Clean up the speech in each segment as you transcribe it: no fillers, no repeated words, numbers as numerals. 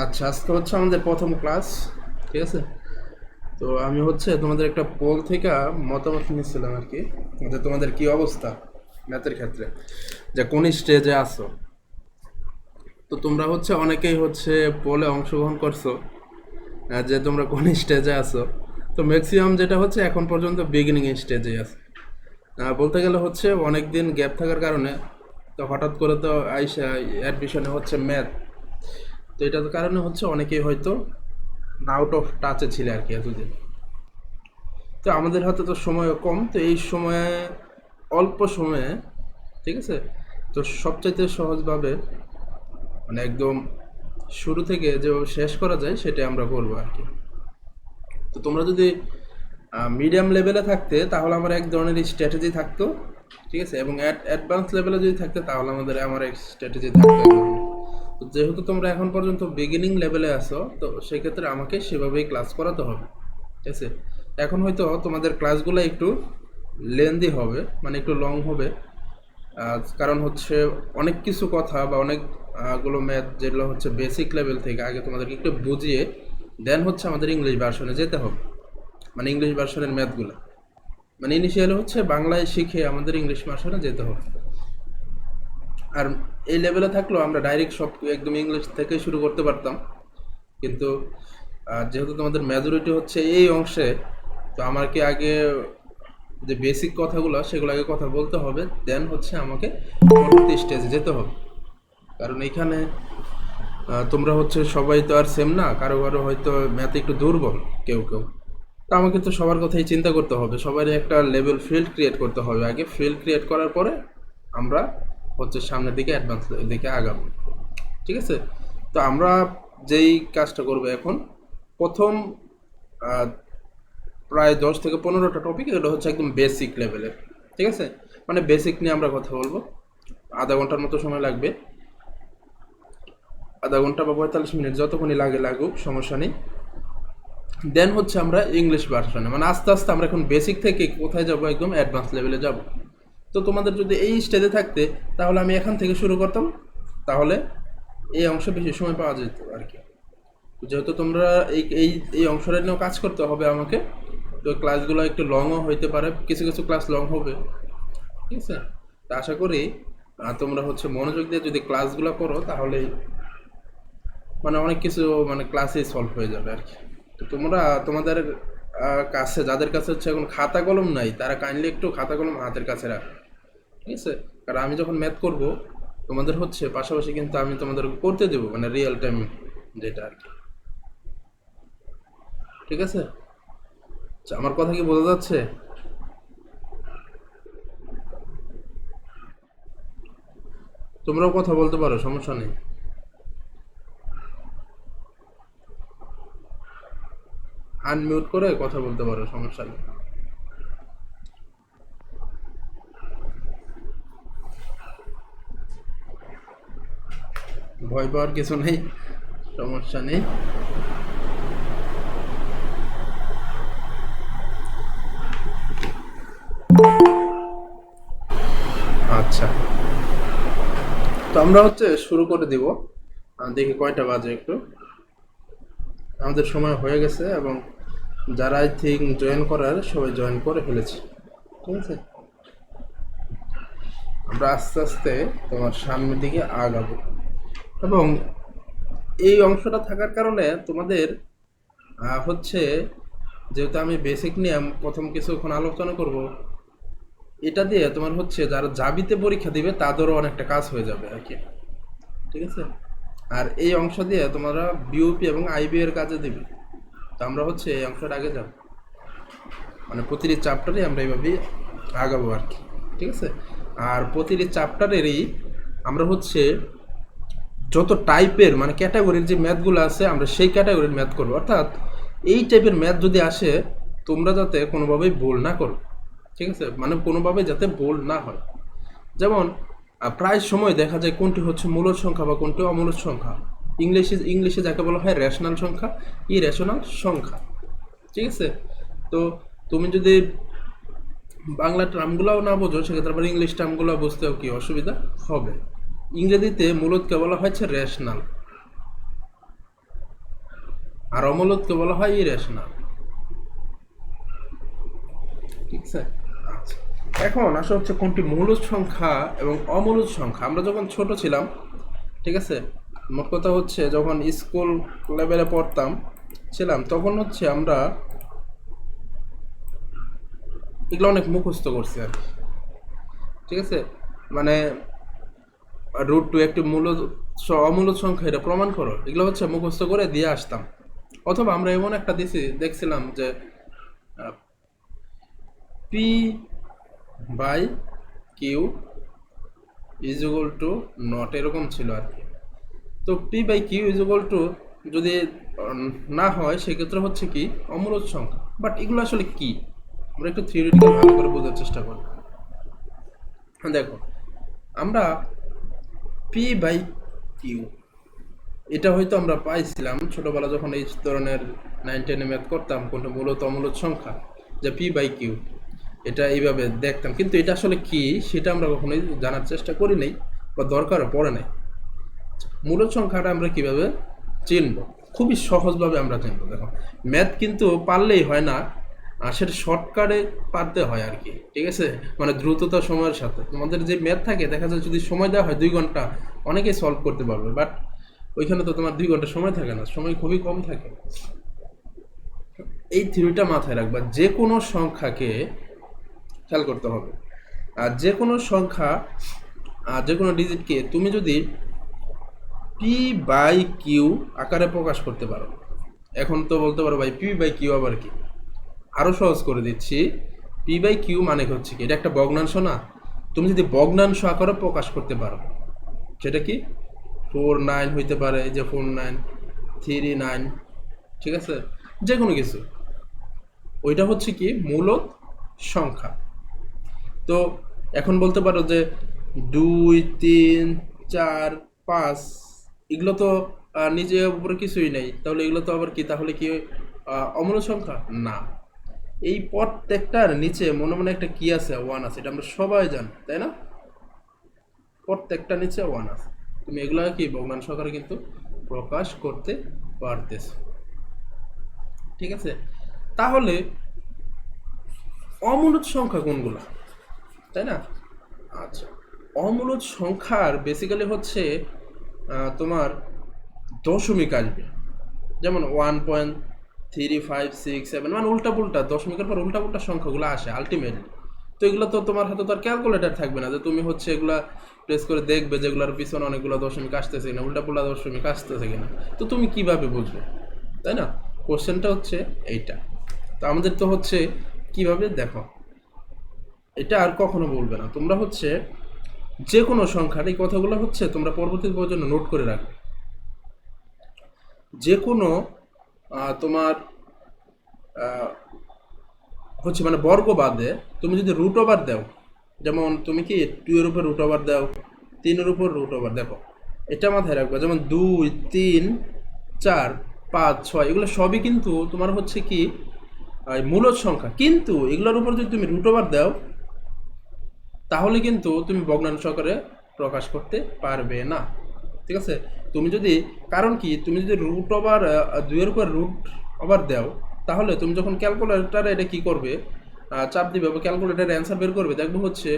আচ্ছা, আজকে হচ্ছে আমাদের প্রথম ক্লাস। ঠিক আছে, তো আমি হচ্ছে তোমাদের একটা পোল থেকে মতামত নিচ্ছিলাম আর কি, যে তোমাদের কি অবস্থা ম্যাথের ক্ষেত্রে, যে কোন স্টেজে আছো। তো তোমরা হচ্ছে অনেকেই হচ্ছে পোলে অংশগ্রহণ করছো, যে তোমরা কোন স্টেজে আছো। তো ম্যাক্সিমাম যেটা হচ্ছে এখন পর্যন্ত বিগিনিং স্টেজে আছে। বলতে গেলে হচ্ছে অনেক দিন গ্যাপ থাকার কারণে তো হঠাৎ করে তো আইসা অ্যাডমিশনে হচ্ছে ম্যাথ। তো এটার কারণে হচ্ছে অনেকেই হয়তো আউট অফ টাচে ছিল আর কি এতদিন। তো আমাদের হাতে তো সময়ও কম, তো এই সময়ে অল্প সময়ে, ঠিক আছে, তো সবচাইতে সহজভাবে মানে একদম শুরু থেকে যে শেষ করা যায় সেটাই আমরা করবো আর কি। তো তোমরা যদি মিডিয়াম লেভেলে থাকতে তাহলে আমার এক ধরনের স্ট্র্যাটেজি থাকতো, ঠিক আছে, এবং অ্যাডভান্স লেভেলে যদি থাকতে তাহলে আমার এক স্ট্র্যাটেজি থাকতো এক ধরনের। তো যেহেতু তোমরা এখন পর্যন্ত বিগিনিং লেভেলে আছো, তো সেক্ষেত্রে আমাকে সেভাবেই ক্লাস করাতে হবে, ঠিক আছে। এখন হয়তো তোমাদের ক্লাসগুলো একটু লেন্দি হবে, মানে একটু লং হবে, কারণ হচ্ছে অনেক কিছু কথা বা অনেক গুলো ম্যাথ যেগুলো হচ্ছে বেসিক লেভেল থেকে আগে তোমাদেরকে একটু বুঝিয়ে দেন হচ্ছে আমাদের ইংলিশ ভার্সনে যেতে হবে, মানে ইংলিশ ভার্সনের ম্যাথগুলো, মানে ইনিশিয়ালি হচ্ছে বাংলায় শিখে আমাদের ইংলিশ ভার্সনে যেতে হবে। আর এই লেভেলে থাকলেও আমরা ডাইরেক্ট সব একদম ইংলিশ থেকে শুরু করতে পারতাম, কিন্তু যেহেতু তোমাদের মেজরিটি হচ্ছে এই অংশে, তো আমাকে আগে যে বেসিক কথাগুলো সেগুলো আগে কথা বলতে হবে, দেন হচ্ছে আমাকে পরবর্তী স্টেজে যেতে হবে। কারণ এখানে তোমরা হচ্ছে সবাই তো আর সেম না, কারো কারো হয়তো ম্যাথে একটু দুর্বল, কেউ কেউ। তো আমাকে তো সবার কথাই চিন্তা করতে হবে, সবারই একটা লেভেল ফিল্ড ক্রিয়েট করতে হবে। আগে ফিল্ড ক্রিয়েট করার পরে আমরা হচ্ছে সামনের দিকে অ্যাডভান্স দিকে আগাবো, ঠিক আছে। তো আমরা যেই কাজটা করবো এখন, প্রথম আহ, প্রায় 10 থেকে 15টা টপিক, এগুলো হচ্ছে একদম বেসিক লেভেলের, ঠিক আছে। মানে বেসিক নিয়ে আমরা কথা বলবো, আধা ঘন্টার মতো সময় লাগবে, আধা ঘন্টা বা 45 মিনিট যতক্ষণই লাগুক সমস্যা নেই। দেন হচ্ছে আমরা ইংলিশ ভার্সনে, মানে আস্তে আস্তে আমরা এখন বেসিক থেকে কোথায় যাব, একদম অ্যাডভান্স লেভেলে যাব। তো তোমাদের যদি এই স্টেজে থাকতে তাহলে আমি এখান থেকে শুরু করতাম, তাহলে এই অংশে বেশি সময় পাওয়া যেত আর কি। যেহেতু তোমরা এই এই এই অংশটা নিয়েও কাজ করতে হবে আমাকে, তো ক্লাসগুলো একটু লংও হইতে পারে, কিছু কিছু ক্লাস লং হবে, ঠিক আছে। তা আশা করি তোমরা হচ্ছে মনোযোগ দিয়ে যদি ক্লাসগুলো করো তাহলে মানে অনেক কিছু মানে ক্লাসেই সলভ হয়ে যাবে আর কি। তো তোমরা তোমাদের কাছে যাদের কাছে হচ্ছে এখন খাতা কলম নাই, তারা কাইন্ডলি একটু খাতা কলম হাতের কাছে রাখ, ঠিক আছে। কারণ আমি যখন ম্যাথ করব তোমাদের হচ্ছে পাশাপাশি কিন্তু আমি তোমাদের করতে দেবো, মানে রিয়েল টাইম যেটা আর কি, ঠিক আছে। আচ্ছা, আমার কথা কি বোঝা যাচ্ছে? তোমরাও কথা বলতে পারো, সমস্যা নেই। আনমিউট করে কথা বলতে পারো, সমস্যা নেই। ভয় পাওয়ার কিছু নেই, সমস্যা নেই। আচ্ছা, তো আমরা হচ্ছে শুরু করে দিব। দেখি কয়টা বাজে একটু, আমাদের সময় হয়ে গেছে, এবং যারা আই থিঙ্ক জয়েন করার সবাই জয়েন করে ফেলেছে, ঠিক আছে। আমরা আস্তে আস্তে তোমার সামনের দিকে আগাবো, এবং এই অংশটা থাকার কারণে তোমাদের হচ্ছে, যেহেতু আমি বেসিক নিয়ে প্রথম কিছুক্ষণ আলোচনা করব, এটা দিয়ে তোমার হচ্ছে যারা জাবিতে পরীক্ষা দিবে তাদেরও অনেকটা কাজ হয়ে যাবে আর কি, ঠিক আছে। আর এই অংশ দিয়ে তোমরা বিউপি এবং আইবি এর কাজে দিবে। তো আমরা হচ্ছে এই অংশটা আগে যাব, মানে প্রতিটি চ্যাপ্টারে আমরা এইভাবেই আগাবো আর কি, ঠিক আছে। আর প্রতিটি চ্যাপ্টারেরই আমরা হচ্ছে যত টাইপের মানে ক্যাটাগরির যে ম্যাথগুলো আছে আমরা সেই ক্যাটাগরির ম্যাথ করবো, অর্থাৎ এই টাইপের ম্যাথ যদি আসে তোমরা যাতে কোনোভাবেই ভুল না করো, ঠিক আছে, মানে কোনোভাবে যাতে ভুল না হয়। যেমন প্রায় সময় দেখা যায় কোনটি হচ্ছে মূলদ সংখ্যা বা কোনটি অমূলদ সংখ্যা। ইংলিশে যাকে বলা হয় রেশনাল সংখ্যা, ইরেশনাল সংখ্যা, ঠিক আছে। তো তুমি যদি বাংলা টার্মগুলোও না বোঝো সেক্ষেত্রে আবার ইংলিশ টার্মগুলো বুঝতেও কি অসুবিধা হবে। ইংরেজিতে মূলদকে বলা হয়েছে রেশনাল, আর অমূলদকে বলা হয় ইরেশনাল। ঠিক আছে। আচ্ছা, এখন আসা হচ্ছে কোনটি মূলদ সংখ্যা এবং অমূলদ সংখ্যা। আমরা যখন ছোট ছিলাম, ঠিক আছে, মোট কথা হচ্ছে যখন স্কুল লেভেলে পড়তাম ছিলাম, তখন হচ্ছে আমরা এগুলো অনেক মুখস্থ করছি আর কি। ঠিক আছে, মানে √2 একটি মূলদ অমূলদ সংখ্যা, এটা প্রমাণ করো, এগুলো হচ্ছে মুখস্থ করে দিয়ে আসতাম। অথবা আমরা এমন একটা দেখছিলাম যে p by q is equal to not, এরকম ছিল আর কি। তো p by q is equal to যদি না হয় সেক্ষেত্রে হচ্ছে কি অমূলদ সংখ্যা। বাট এগুলো আসলে কি, আমরা একটু থিওরিটিক্যাল ভালো করে বোঝার চেষ্টা করি। দেখো, আমরা পি বাই কিউ এটা হয়তো আমরা পাইছিলাম ছোটবেলা যখন এই ধরনের 9-10 ম্যাথ করতাম, কোনটা মূলত অমূলদ সংখ্যা, যে পি বাই কিউ এটা এইভাবে দেখতাম, কিন্তু এটা আসলে কি সেটা আমরা কখনোই জানার চেষ্টা করি নাই বা দরকারও পড়ে নাই। মূলদ সংখ্যাটা আমরা কিভাবে চিনব, খুবই সহজভাবে আমরা চিনব। দেখো, ম্যাথ কিন্তু পারলেই হয় না, আর সেটা শর্টকাটে পারতে হয় আর কি। ঠিক আছে, মানে দ্রুততা সময়ের সাথে। তোমাদের যে ম্যাথ থাকে দেখা যায় যদি সময় দেওয়া হয় 2 ঘন্টা, অনেকেই সলভ করতে পারবে, বাট ওইখানে তো তোমার 2 ঘন্টা সময় থাকে না, সময় খুবই কম থাকে। এই থিওরিটা মাথায় রাখবা, যে কোনো সংখ্যাকে খেয়াল করতে হবে। আর যে কোনো সংখ্যা, আর যে কোনো ডিজিটকে তুমি যদি পি বাই কিউ আকারে প্রকাশ করতে পারো, এখন তো বলতে পারো ভাই পি বাই কিউ আবার কি, আরও সহজ করে দিচ্ছি। পি বাই কিউ মানে হচ্ছে কি, এটা একটা ভগ্নাংশ না, তুমি যদি ভগ্নাংশ আকারে প্রকাশ করতে পারো, সেটা কি 4-9 হইতে পারে, এই যে 4-9, 3-9, ঠিক আছে, যে কোনো কিছু, ওইটা হচ্ছে কি মূলদ সংখ্যা। তো এখন বলতে পারো যে 2-3-4-5 এগুলো তো নিজে উপরে কিছুই নেই, তাহলে এগুলো তো আবার কি, তাহলে কি অমূলদ সংখ্যা না। এই প্রত্যেকটার নিচে মনে মনে একটা কি আছে, 1 আছে, এটা আমরা সবাই জানি, তাই না? প্রত্যেকটা নিচে 1 আছে, তুমি এগুলো কি ভগ্নাংশ আকারে কিন্তু প্রকাশ করতে পারতেছ। ঠিক আছে, তাহলে অমূলদ সংখ্যা কোনগুলো, তাই না? আচ্ছা, অমূলদ সংখ্যার বেসিক্যালি হচ্ছে তোমার দশমিক আসবে, যেমন 1.3567, মানে উল্টা পুল্টা দশমিকের পর উল্টা পুল্টা সংখ্যাগুলো আসে আলটিমেটলি। তো এগুলো তো তোমার হাতে তো আর ক্যালকুলেটার থাকবে না যে তুমি হচ্ছে এগুলা প্রেস করে দেখবে যেগুলোর পিছনে অনেকগুলো দশমিক আসতেছে কিনা, উল্টা পুল্টা দশমিক আসতেছে কিনা, তো তুমি কিভাবে বুঝবে, তাই না? কোশ্চেনটা হচ্ছে এইটা। তো আমাদের তো হচ্ছে কিভাবে, দেখো, এটা আর কখনো বলবে না তোমরা হচ্ছে যে কোনো সংখ্যার, এই কথাগুলো হচ্ছে তোমরা পরবর্তী জন্য নোট করে রাখবে। যে কোনো তোমার হচ্ছে মানে বর্গ বাদে তুমি যদি রুট ওভার দাও, যেমন তুমি কি 2 এর উপর রুট ওভার দাও, 3 এর উপর রুট ওভার, দেখো এটা মাথায় রাখবে, যেমন 2-3-4-5-6 এগুলো সবই কিন্তু তোমার হচ্ছে কি মূলদ সংখ্যা, কিন্তু এগুলোর উপর যদি তুমি রুট ওভার দাও তাহলে কিন্তু তুমি ভগ্নাংশ আকারে প্রকাশ করতে পারবে না। ঠিক আছে, তুমি যদি, কারণ কি, তুমি যদি রুট ওভার 2 এর উপর রুট ওভার দাও, তাহলে তুমি যখন ক্যালকুলেটারে এটা কি করবে, চাপ দিবে বা ক্যালকুলেটারে অ্যান্সার বের করবে, দেখবো হচ্ছে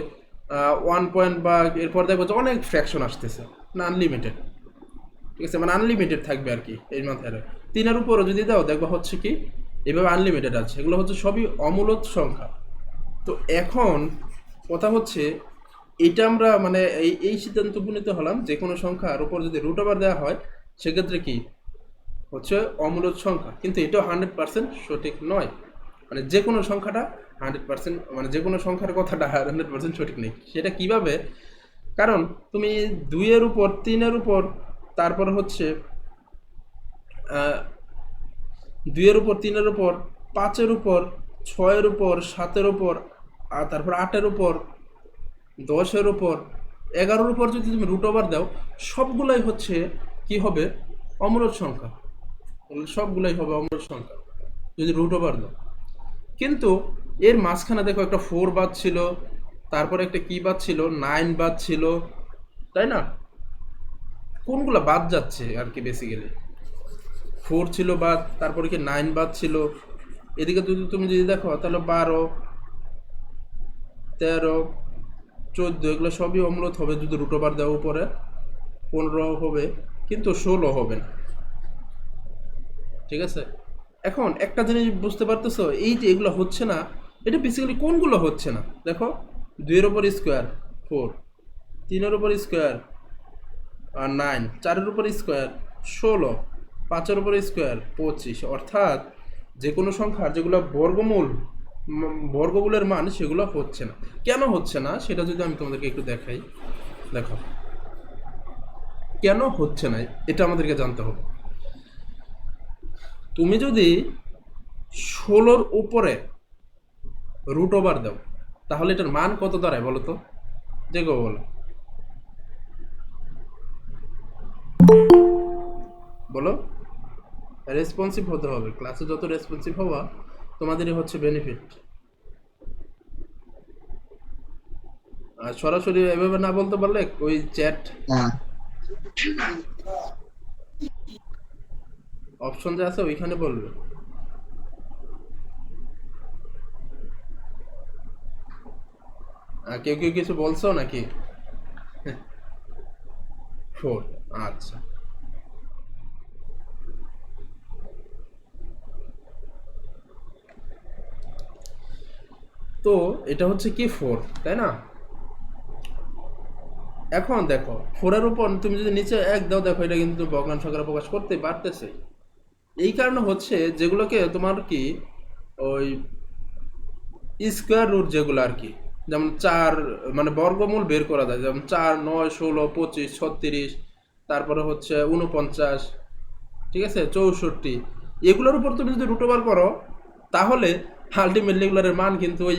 1 পয়েন্ট বা এরপর দেখবো যে অনেক ফ্র্যাকশন আসতেছে, না আনলিমিটেড। ঠিক আছে, মানে আনলিমিটেড থাকবে আর কি এই মাথায়। 3 এর উপরও যদি দাও দেখবো হচ্ছে কি এইভাবে আনলিমিটেড আছে, এগুলো হচ্ছে সবই অমূলদ সংখ্যা। তো এখন কথা হচ্ছে এটা আমরা মানে এই সিদ্ধান্ত উপনীত হলাম, যে কোনো সংখ্যার উপর যদি রুট ওভার দেওয়া হয় সেক্ষেত্রে কি হচ্ছে অমূলদ সংখ্যা, কিন্তু এটাও 100% সঠিক নয়। মানে যে কোনো সংখ্যাটা 100%, মানে যে কোনো সংখ্যার কথাটা 100% সঠিক নেই। সেটা কিভাবে, কারণ তুমি 2 এর উপর 3 এর উপর, তারপর হচ্ছে 2 এর উপর 3 এর উপর 5 এর উপর 6 এর উপর 7 এর উপর, আর তারপর 8 এর উপর 10 এর উপর 11 এর উপর যদি তুমি রুট ওভার দাও, সবগুলাই হচ্ছে কি হবে অমূলদ সংখ্যা, সবগুলাই হবে অমূলদ সংখ্যা যদি রুট ওভার দাও। কিন্তু এর মাঝখানে দেখো একটা 4 বাদ ছিল, তারপরে একটা কি বাদ ছিল, 9 বাদ ছিল, তাই না? কোনগুলা বাদ যাচ্ছে আর কি বেসিক্যালি, 4 ছিল বাদ, তারপরে কি 9 বাদ ছিল। এদিকে তুমি যদি দেখো তাহলে 12, 13, 14 এগুলো সবই অমূলত হবে যদি রুট ওভার দেওয়া উপরে। 15 হবে, কিন্তু 16 হবে না। ঠিক আছে, এখন একটা জিনিস বুঝতে পারতেছো, এই যে এগুলো হচ্ছে না, এটা বেসিক্যালি কোনগুলো হচ্ছে না দেখো। 2 এর উপর স্কোয়ার 4, 3 এর উপর স্কোয়ার আর 9, 4 এর উপর স্কোয়ার 16, 5 এর উপর স্কোয়ার 25। অর্থাৎ যে কোনো সংখ্যার যেগুলো বর্গমূলের মান সেগুলো হচ্ছে না। কেন হচ্ছে না সেটা যদি আমি তোমাদেরকে একটু দেখাই। দেখো কেন হচ্ছে না এটা আমাদেরকে জানতে হবে। তুমি যদি 16-র উপরে রুট ওভার দাও তাহলে এটার মান কত দাঁড়ায় বলো তো, যে কেউ বলো বলো। রেসপন্সিভ হতে হবে, ক্লাসে যত রেসপন্সিভ হওয়া তোমাদেরই হচ্ছে বেনিফিট। আর সরাসরি এভাবে না বলতে পারলে ওই চ্যাট অপশন যে আছে ওইখানে বলবে। কেউ কেউ কিছু বলছো নাকি? 4, আচ্ছা। তো এটা হচ্ছে কি 4, তাই না? এখন দেখো 4-এর উপর তুমি যদি নিচে 1 দাও, দেখো এটা কিন্তু ভগ্নাংশ আকারে প্রকাশ করতে পারতেছে। এই কারণে হচ্ছে যেগুলোকে তোমার কি ওই স্কোয়ার রুট যেগুলো আর কি, যেমন 4 মানে বর্গমূল বের করা যায়, যেমন 4, 9, 16, 25, 36, তারপরে হচ্ছে 49, ঠিক আছে, 64, এগুলোর উপর তুমি যদি রুট ওভার করো তাহলে আলটিমেটলি এগুলোর মান কিন্তু ওই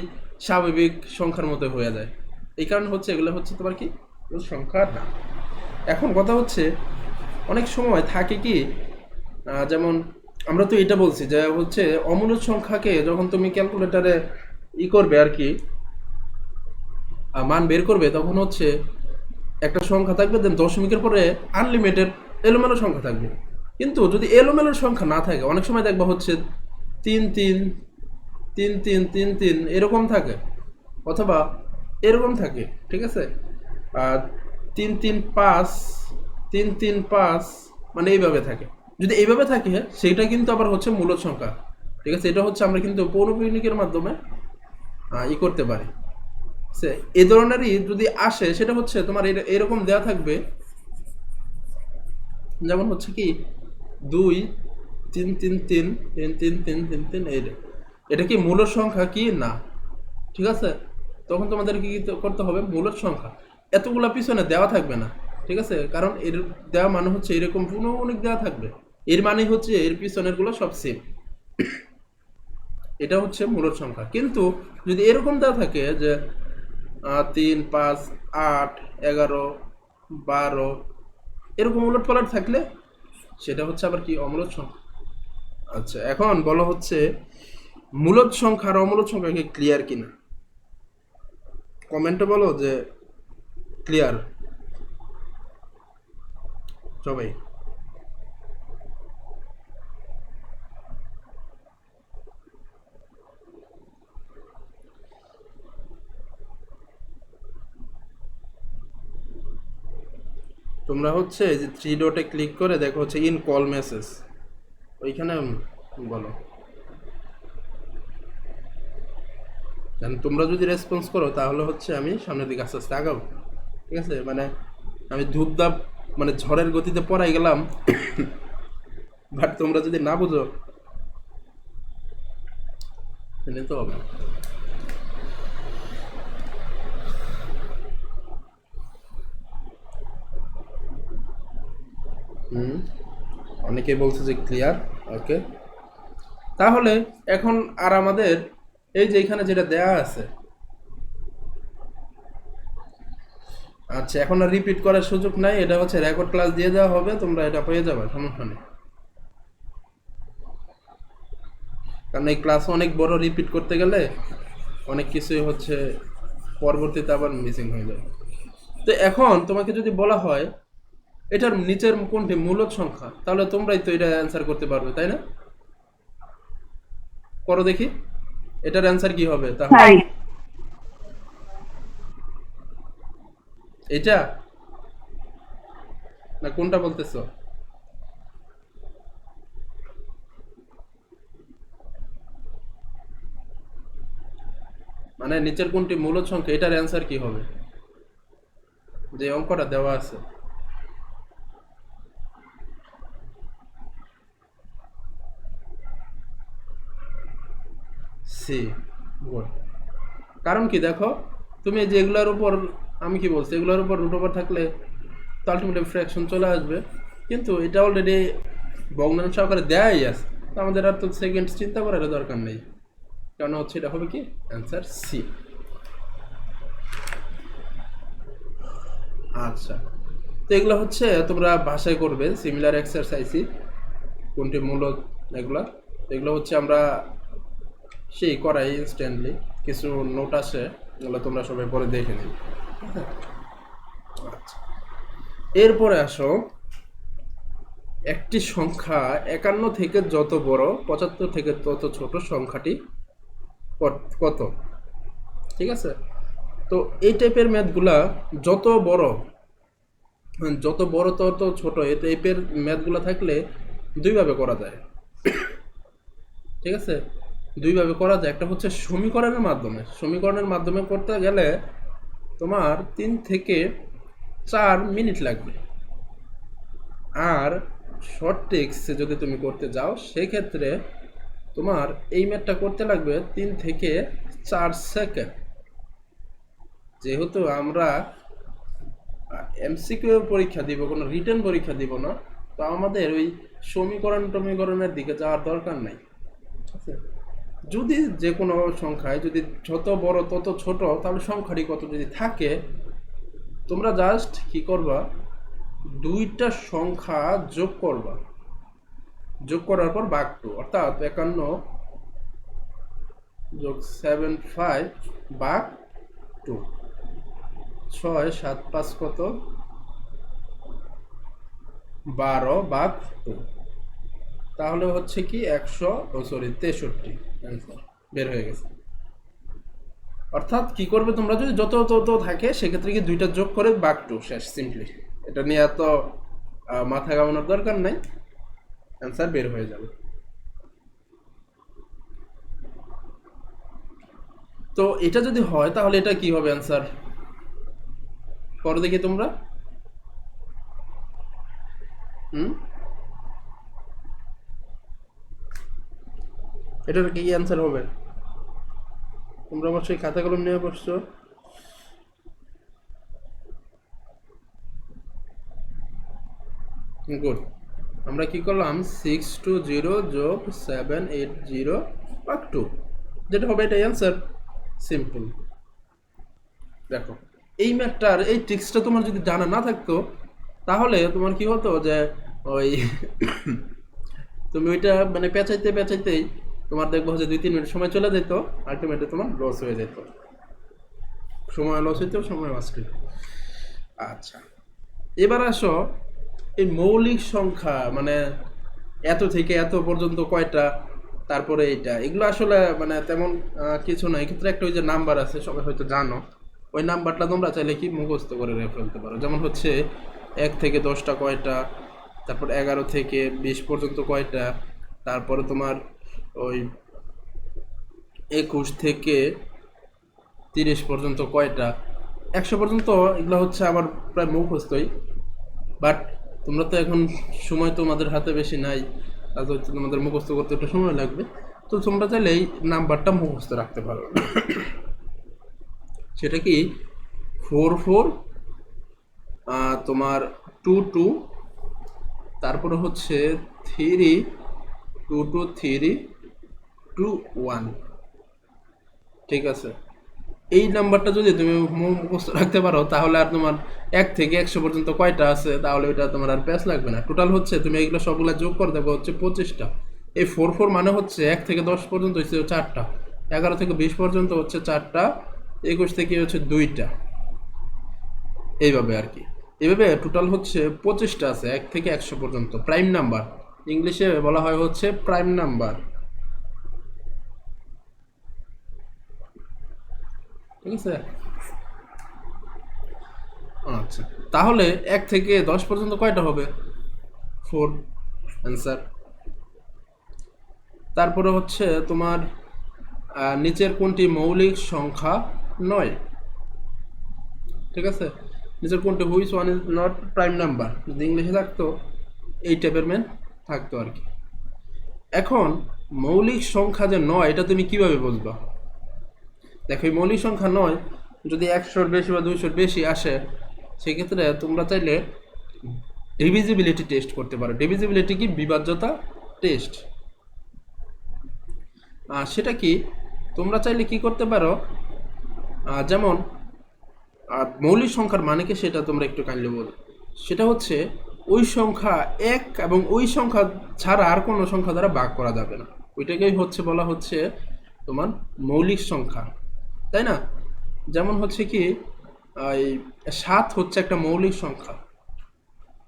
স্বাভাবিক সংখ্যার মতো হয়ে যায়। এই কারণে হচ্ছে এগুলো হচ্ছে তোমার কি সংখ্যা না। এখন কথা হচ্ছে অনেক সময় থাকে কি যেমন আমরা তো এটা বলছি যে হচ্ছে অমূলদ সংখ্যাকে যখন তুমি ক্যালকুলেটারে করবে আর কি মান বের করবে, তখন হচ্ছে একটা সংখ্যা থাকবে, দেন দশমিকের পরে আনলিমিটেড এলোমেলো সংখ্যা থাকবে। কিন্তু যদি এলোমেলো সংখ্যা না থাকে, অনেক সময় দেখবা হচ্ছে 3 3 3 3 3 3 এরকম থাকে, অথবা এরকম থাকে। ঠিক আছে, আর 3 3 5 3 3 5 মানে এইভাবে থাকে। যদি এইভাবে থাকে সেটা কিন্তু আবার হচ্ছে মূলদ সংখ্যা। ঠিক আছে, এটা হচ্ছে আমরা কিন্তু পৌনঃপুনিকের মাধ্যমে করতে পারি। এ ধরনেরই যদি আসে সেটা হচ্ছে তোমার এরকম দেয়া থাকবে, যেমন হচ্ছে কি 2 3 3 3 3 3 3 3 3 এটা কি মূলদ সংখ্যা কি না? ঠিক আছে, তখন তোমাদের কি করতে হবে, মূলদ সংখ্যা এতগুলা পিছনে দেওয়া থাকবে না। ঠিক আছে, কারণ এর দেওয়া মানে হচ্ছে এরকম পূর্ণমূলক দেওয়া থাকবে, এর মানে হচ্ছে এর পিছনের গুলো সব সেম। এটা হচ্ছে মূলদ সংখ্যা। কিন্তু যদি এরকম দেওয়া থাকে যে 3 5 8 11 12 এরকম উলট পালট থাকলে সেটা হচ্ছে আবার কি অমূলদ সংখ্যা। আচ্ছা, এখন বলো হচ্ছে মূলদ সংখ্যা আর অমূলদ সংখ্যা কি ক্লিয়ার কিনা? কমেন্টে বলো যে ক্লিয়ার সবাই। তোমরা হচ্ছে যে 3 ডটে ক্লিক করে দেখো হচ্ছে ইন কল মেসেজ, ওইখানে বলো। তোমরা যদি রেসপন্স করো তাহলে হচ্ছে আমি সামনের দিকে আস্তে আস্তে আগাবো। ঠিক আছে, মানে আমি ধূপধাপ মানে ঝড়ের গতিতে পড়াই গেলাম, বাট তোমরা যদি না বুঝো তাহলে তো হবে। অনেকেই বলছে যে ক্লিয়ার। ওকে, তাহলে এখন আর আমাদের এই যে এখানে যেটা দেয়া আছে, আচ্ছা এখন আর রিপিট করার সুযোগ নাই, এটা হচ্ছে রেকর্ড ক্লাস দিয়ে দেওয়া হবে, তোমরা এটা পেয়ে যাবে, সমস্যা নেই। কারণ এই ক্লাস অনেক বড়, রিপিট করতে গেলে অনেক কিছুই হচ্ছে পরবর্তীতে আবার মিসিং হয়ে যাবে। তো এখন তোমাকে যদি বলা হয় এটার নিচের কোনটি মূলদ সংখ্যা, তাহলে তোমরাই তো এটা অ্যান্সার করতে পারবে, তাই না? করো দেখি এটার অ্যান্সার কি হবে তাহলে। স্যার এটা না কোনটা বলতেছো? মানে নিচের কোনটি মূলদ সংখ্যা, এটার অ্যান্সার কি হবে যে অঙ্কটা দেওয়া আছে? সি। গুড। কারণ কি দেখো, তুমি এই যে এগুলোর উপর, আমি কি বলছি, এগুলোর উপর রুট ওভার থাকলে তো আলটিমেটলি ফ্র্যাকশন চলে আসবে, কিন্তু এটা অলরেডি ভগ্নাংশ আকারে দেয়াই আছে, তো আমাদের আর তো সেকেন্ড চিন্তা করার দরকার নেই, কারণ হচ্ছে এটা হবে কি অ্যান্সার সি। আচ্ছা, তো এগুলো হচ্ছে তোমরা ভাষায় করবে সিমিলার এক্সারসাইজই, কোনটি মূলত এগুলা, এগুলো হচ্ছে আমরা সেই করাই ইনস্ট্যান্টলি, কিছু নোট আসে, এগুলো তোমরা সবাই পরে দেখে নিবে। আচ্ছা, এরপরে আসো, একটি সংখ্যা 51 থেকে যত বড় 75 থেকে তত ছোট সংখ্যাটি কত? ঠিক আছে, তো এই টাইপের ম্যাথগুলা যত বড়, যত বড় তত ছোট, এই টাইপের ম্যাথগুলা থাকলে দুইভাবে করা যায়। ঠিক আছে, দুইভাবে করা যায়। একটা হচ্ছে সমীকরণের মাধ্যমে, সমীকরণের মাধ্যমে করতে গেলে তোমার 3 থেকে 4 মিনিট লাগবে, আর শর্ট টেক্সটে যদি তুমি করতে যাও সেক্ষেত্রে তোমার এই ম্যাথটা করতে লাগবে 3 থেকে 4 সেকেন্ড। যেহেতু আমরা এমসিকিউ পরীক্ষা দিব, কোনো রিটেন পরীক্ষা দিব না, তো আমাদের ওই সমীকরণের দিকে যাওয়ার দরকার নাই। ঠিক আছে, যদি যে কোনো সংখ্যায় যদি যত বড় তত ছোট, তাহলে সংখ্যাটি কত যদি থাকে, তোমরা জাস্ট কি করবা, দুইটা সংখ্যা যোগ করবা, যোগ করার পর ভাগ 2, অর্থাৎ 51 যোগ 75 ভাগ 2, 6 7 5 কত, 12 ভাগ 2, তাহলে হচ্ছে কি 63 অ্যান্সার বের হয়ে গেছে। অর্থাৎ কি করবে তোমরা, যদি যত তত থাকে সেক্ষেত্রে কি দুইটা যোগ করে ভাগ 2, শেষ, সিম্পলি। এটা নিয়ে এত মাথা ঘামানোর দরকার নাই, অ্যান্সার বের হয়ে যাবে। তো এটা যদি হয় তাহলে এটা কি হবে অ্যান্সার, করো দেখি তোমরা। এটার কি অ্যান্সার হবে? তোমরা অবশ্যই খাতা কলম নিয়ে বসছো। গুড। আমরা কি করলাম, 620 যোগ 780 ভাগ 2, যেটা হবে এটাই অ্যান্সার, সিম্পল। দেখো, এই ম্যাথটার এই ট্রিক্সটা তোমার যদি জানা না থাকতো, তাহলে তোমার কি হতো যে ওই তুমি ওইটা মানে পেঁচাইতে পেঁচাইতেই তোমার দেখবো যে 2-3 মিনিট সময় চলে যেত, আলটিমেটলি তোমার লস হয়ে যেত, সময় লস হইতো, সময় নষ্ট হইতো। আচ্ছা, এবার আসো, এই মৌলিক সংখ্যা মানে এত থেকে এত পর্যন্ত কয়টা, তারপরে এইটা, এগুলো আসলে মানে তেমন কিছু না, এক্ষেত্রে একটা ওই যে নাম্বার আছে, সবাই হয়তো জানো, ওই নাম্বারটা তোমরা চাইলে কি মুখস্থ করে রেখে ফেলতে পারো, যেমন হচ্ছে 1 থেকে 10টা কয়টা, তারপর 11 থেকে 20 পর্যন্ত কয়টা, তারপরে তোমার ওই 21 থেকে 30 পর্যন্ত কয়টা, 100 পর্যন্ত, এগুলো হচ্ছে আবার প্রায় মুখস্থই। বাট তোমরা তো এখন সময় তোমাদের হাতে বেশি নাই, তাহলে হচ্ছে তোমাদের মুখস্থ করতে একটু সময় লাগবে, তো তোমরা চাইলে এই নাম্বারটা মুখস্থ রাখতে পারো। সেটা কি 44 তোমার 22, তারপরে হচ্ছে 3 2 2 3 2 1। ঠিক আছে, এই নাম্বারটা যদি তুমি মুখস্থ রাখতে পারো, তাহলে আর তোমার 1 থেকে 100 পর্যন্ত কয়টা আছে, তাহলে ওইটা তোমার আর প্যাচ লাগবে না। টোটাল হচ্ছে তুমি এইগুলো সবগুলো যোগ করে দেবো হচ্ছে 25টা। এই 44 মানে হচ্ছে 1 থেকে 10 পর্যন্ত হচ্ছে 4টা, 11 থেকে 20 পর্যন্ত হচ্ছে 4টা, 21 থেকে হচ্ছে 2টা, এইভাবে আর কি। এভাবে টোটাল হচ্ছে 25টা আছে 1 থেকে 100 পর্যন্ত প্রাইম নাম্বার, ইংলিশে বলা হয় হচ্ছে প্রাইম নাম্বার। ঠিক আছে। আচ্ছা, তাহলে 1 থেকে 10 পর্যন্ত কয়টা হবে? 4 অ্যান্সার। তারপরে হচ্ছে তোমার নিচের কোনটি মৌলিক সংখ্যা নয়? ঠিক আছে, নিচের কোনটি which one is not prime number, যদি ইংলিশে থাকতো এই টাইপের ম্যান থাকতো আর কি। এখন মৌলিক সংখ্যা যে নয় এটা তুমি কিভাবে বুঝবা? দেখো এই মৌলিক সংখ্যা নয় যদি 100-র বেশি বা 200-র বেশি আসে, সেক্ষেত্রে তোমরা চাইলে ডিভিজিবিলিটি টেস্ট করতে পারো। ডিভিজিবিলিটি কি? বিভাজ্যতা টেস্ট। সেটা কি? তোমরা চাইলে কি করতে পারো, যেমন মৌলিক সংখ্যার মানে কি সেটা তোমরা একটু কাইন্ডলি বলো। সেটা হচ্ছে ওই সংখ্যা এক এবং ওই সংখ্যা ছাড়া আর কোনো সংখ্যা দ্বারা ভাগ করা যাবে না, ওইটাকেই হচ্ছে বলা হচ্ছে তোমার মৌলিক সংখ্যা, তাই না? যেমন হচ্ছে কি এই 7 হচ্ছে একটা মৌলিক সংখ্যা।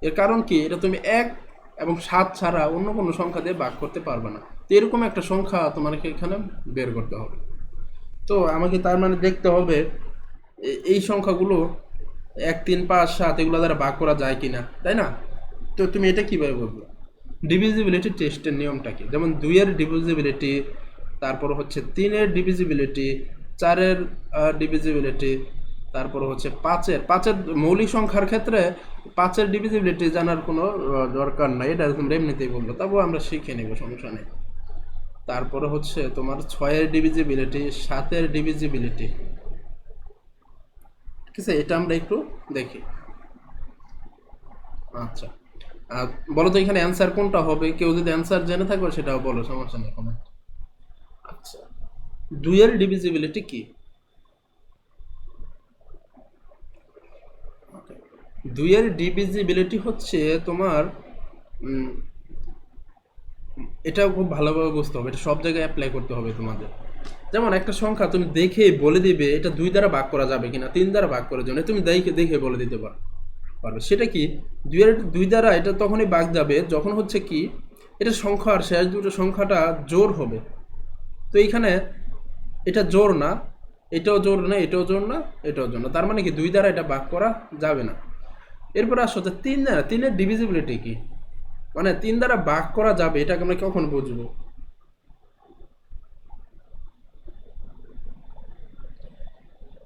এর কারণ কি? এটা তুমি 1 এবং 7 ছাড়া অন্য কোনো সংখ্যা দিয়ে ভাগ করতে পারবে না। তো এরকম একটা সংখ্যা তোমাকে এখানে বের করতে হবে। তো আমাকে তার মানে দেখতে হবে এই সংখ্যাগুলো 1, 3, 5, 7 এগুলো দ্বারা ভাগ করা যায় কিনা, তাই না? তো তুমি এটা কিভাবে বলবো? ডিভিজিবিলিটি টেস্টের নিয়মটা কি? যেমন 2 এর ডিভিজিবিলিটি, তারপর হচ্ছে 3 এর ডিভিজিবিলিটি, 4 এর ডিভিজিবিলিটি, তারপর হচ্ছে 5 এর মৌলিক সংখ্যার ক্ষেত্রে 5 এর ডিভিজিবিলিটি জানার কোনো দরকার নাই, এটা তোমরা এমনিতেই বলবো, তারপর আমরা শিখে নেব, সমস্যা নেই। তারপরে হচ্ছে তোমার 6 এর ডিভিজিবিলিটি, 7 এর ডিভিজিবিলিটি। ঠিক আছে, এটা আমরা একটু দেখি। আচ্ছা, বলো তো এখানে অ্যান্সার কোনটা হবে? কেউ যদি অ্যান্সার জেনে থাকো সেটাও বলো, সমস্যা নেই, কমেন্ট। আচ্ছা, 2 এর ডিভিজিবিলিটি কি? 2 এর ডিভিজিবিলিটি হচ্ছে তোমার এটা খুব ভালোভাবে বুঝতে হবে, এটা সব জায়গায় অ্যাপ্লাই করতে হবে তোমাদের। যেমন একটা সংখ্যা তুমি দেখে বলে দিবে এটা 2 দ্বারা ভাগ করা যাবে কিনা, 3 দ্বারা ভাগ করার জন্য তুমি দেখে দেখে বলে দিতে পারবে। সেটা কি? 2 দ্বারা এটা তখনই ভাগ যাবে যখন হচ্ছে কি এটা সংখ্যার শেষ দুটো সংখ্যাটা জোড় হবে। তো এইখানে এটা জোড় না, এটাও জোড় না, এটাও জোড় না, এটাও জোড় না, তার মানে কি 2 দ্বারা এটা ভাগ করা যাবে না। এরপর আসলে 3 এর ডিভিজিবিলিটি কি? মানে 3 দ্বারা ভাগ করা যাবে, এটাকে আমরা কখন বুঝবো?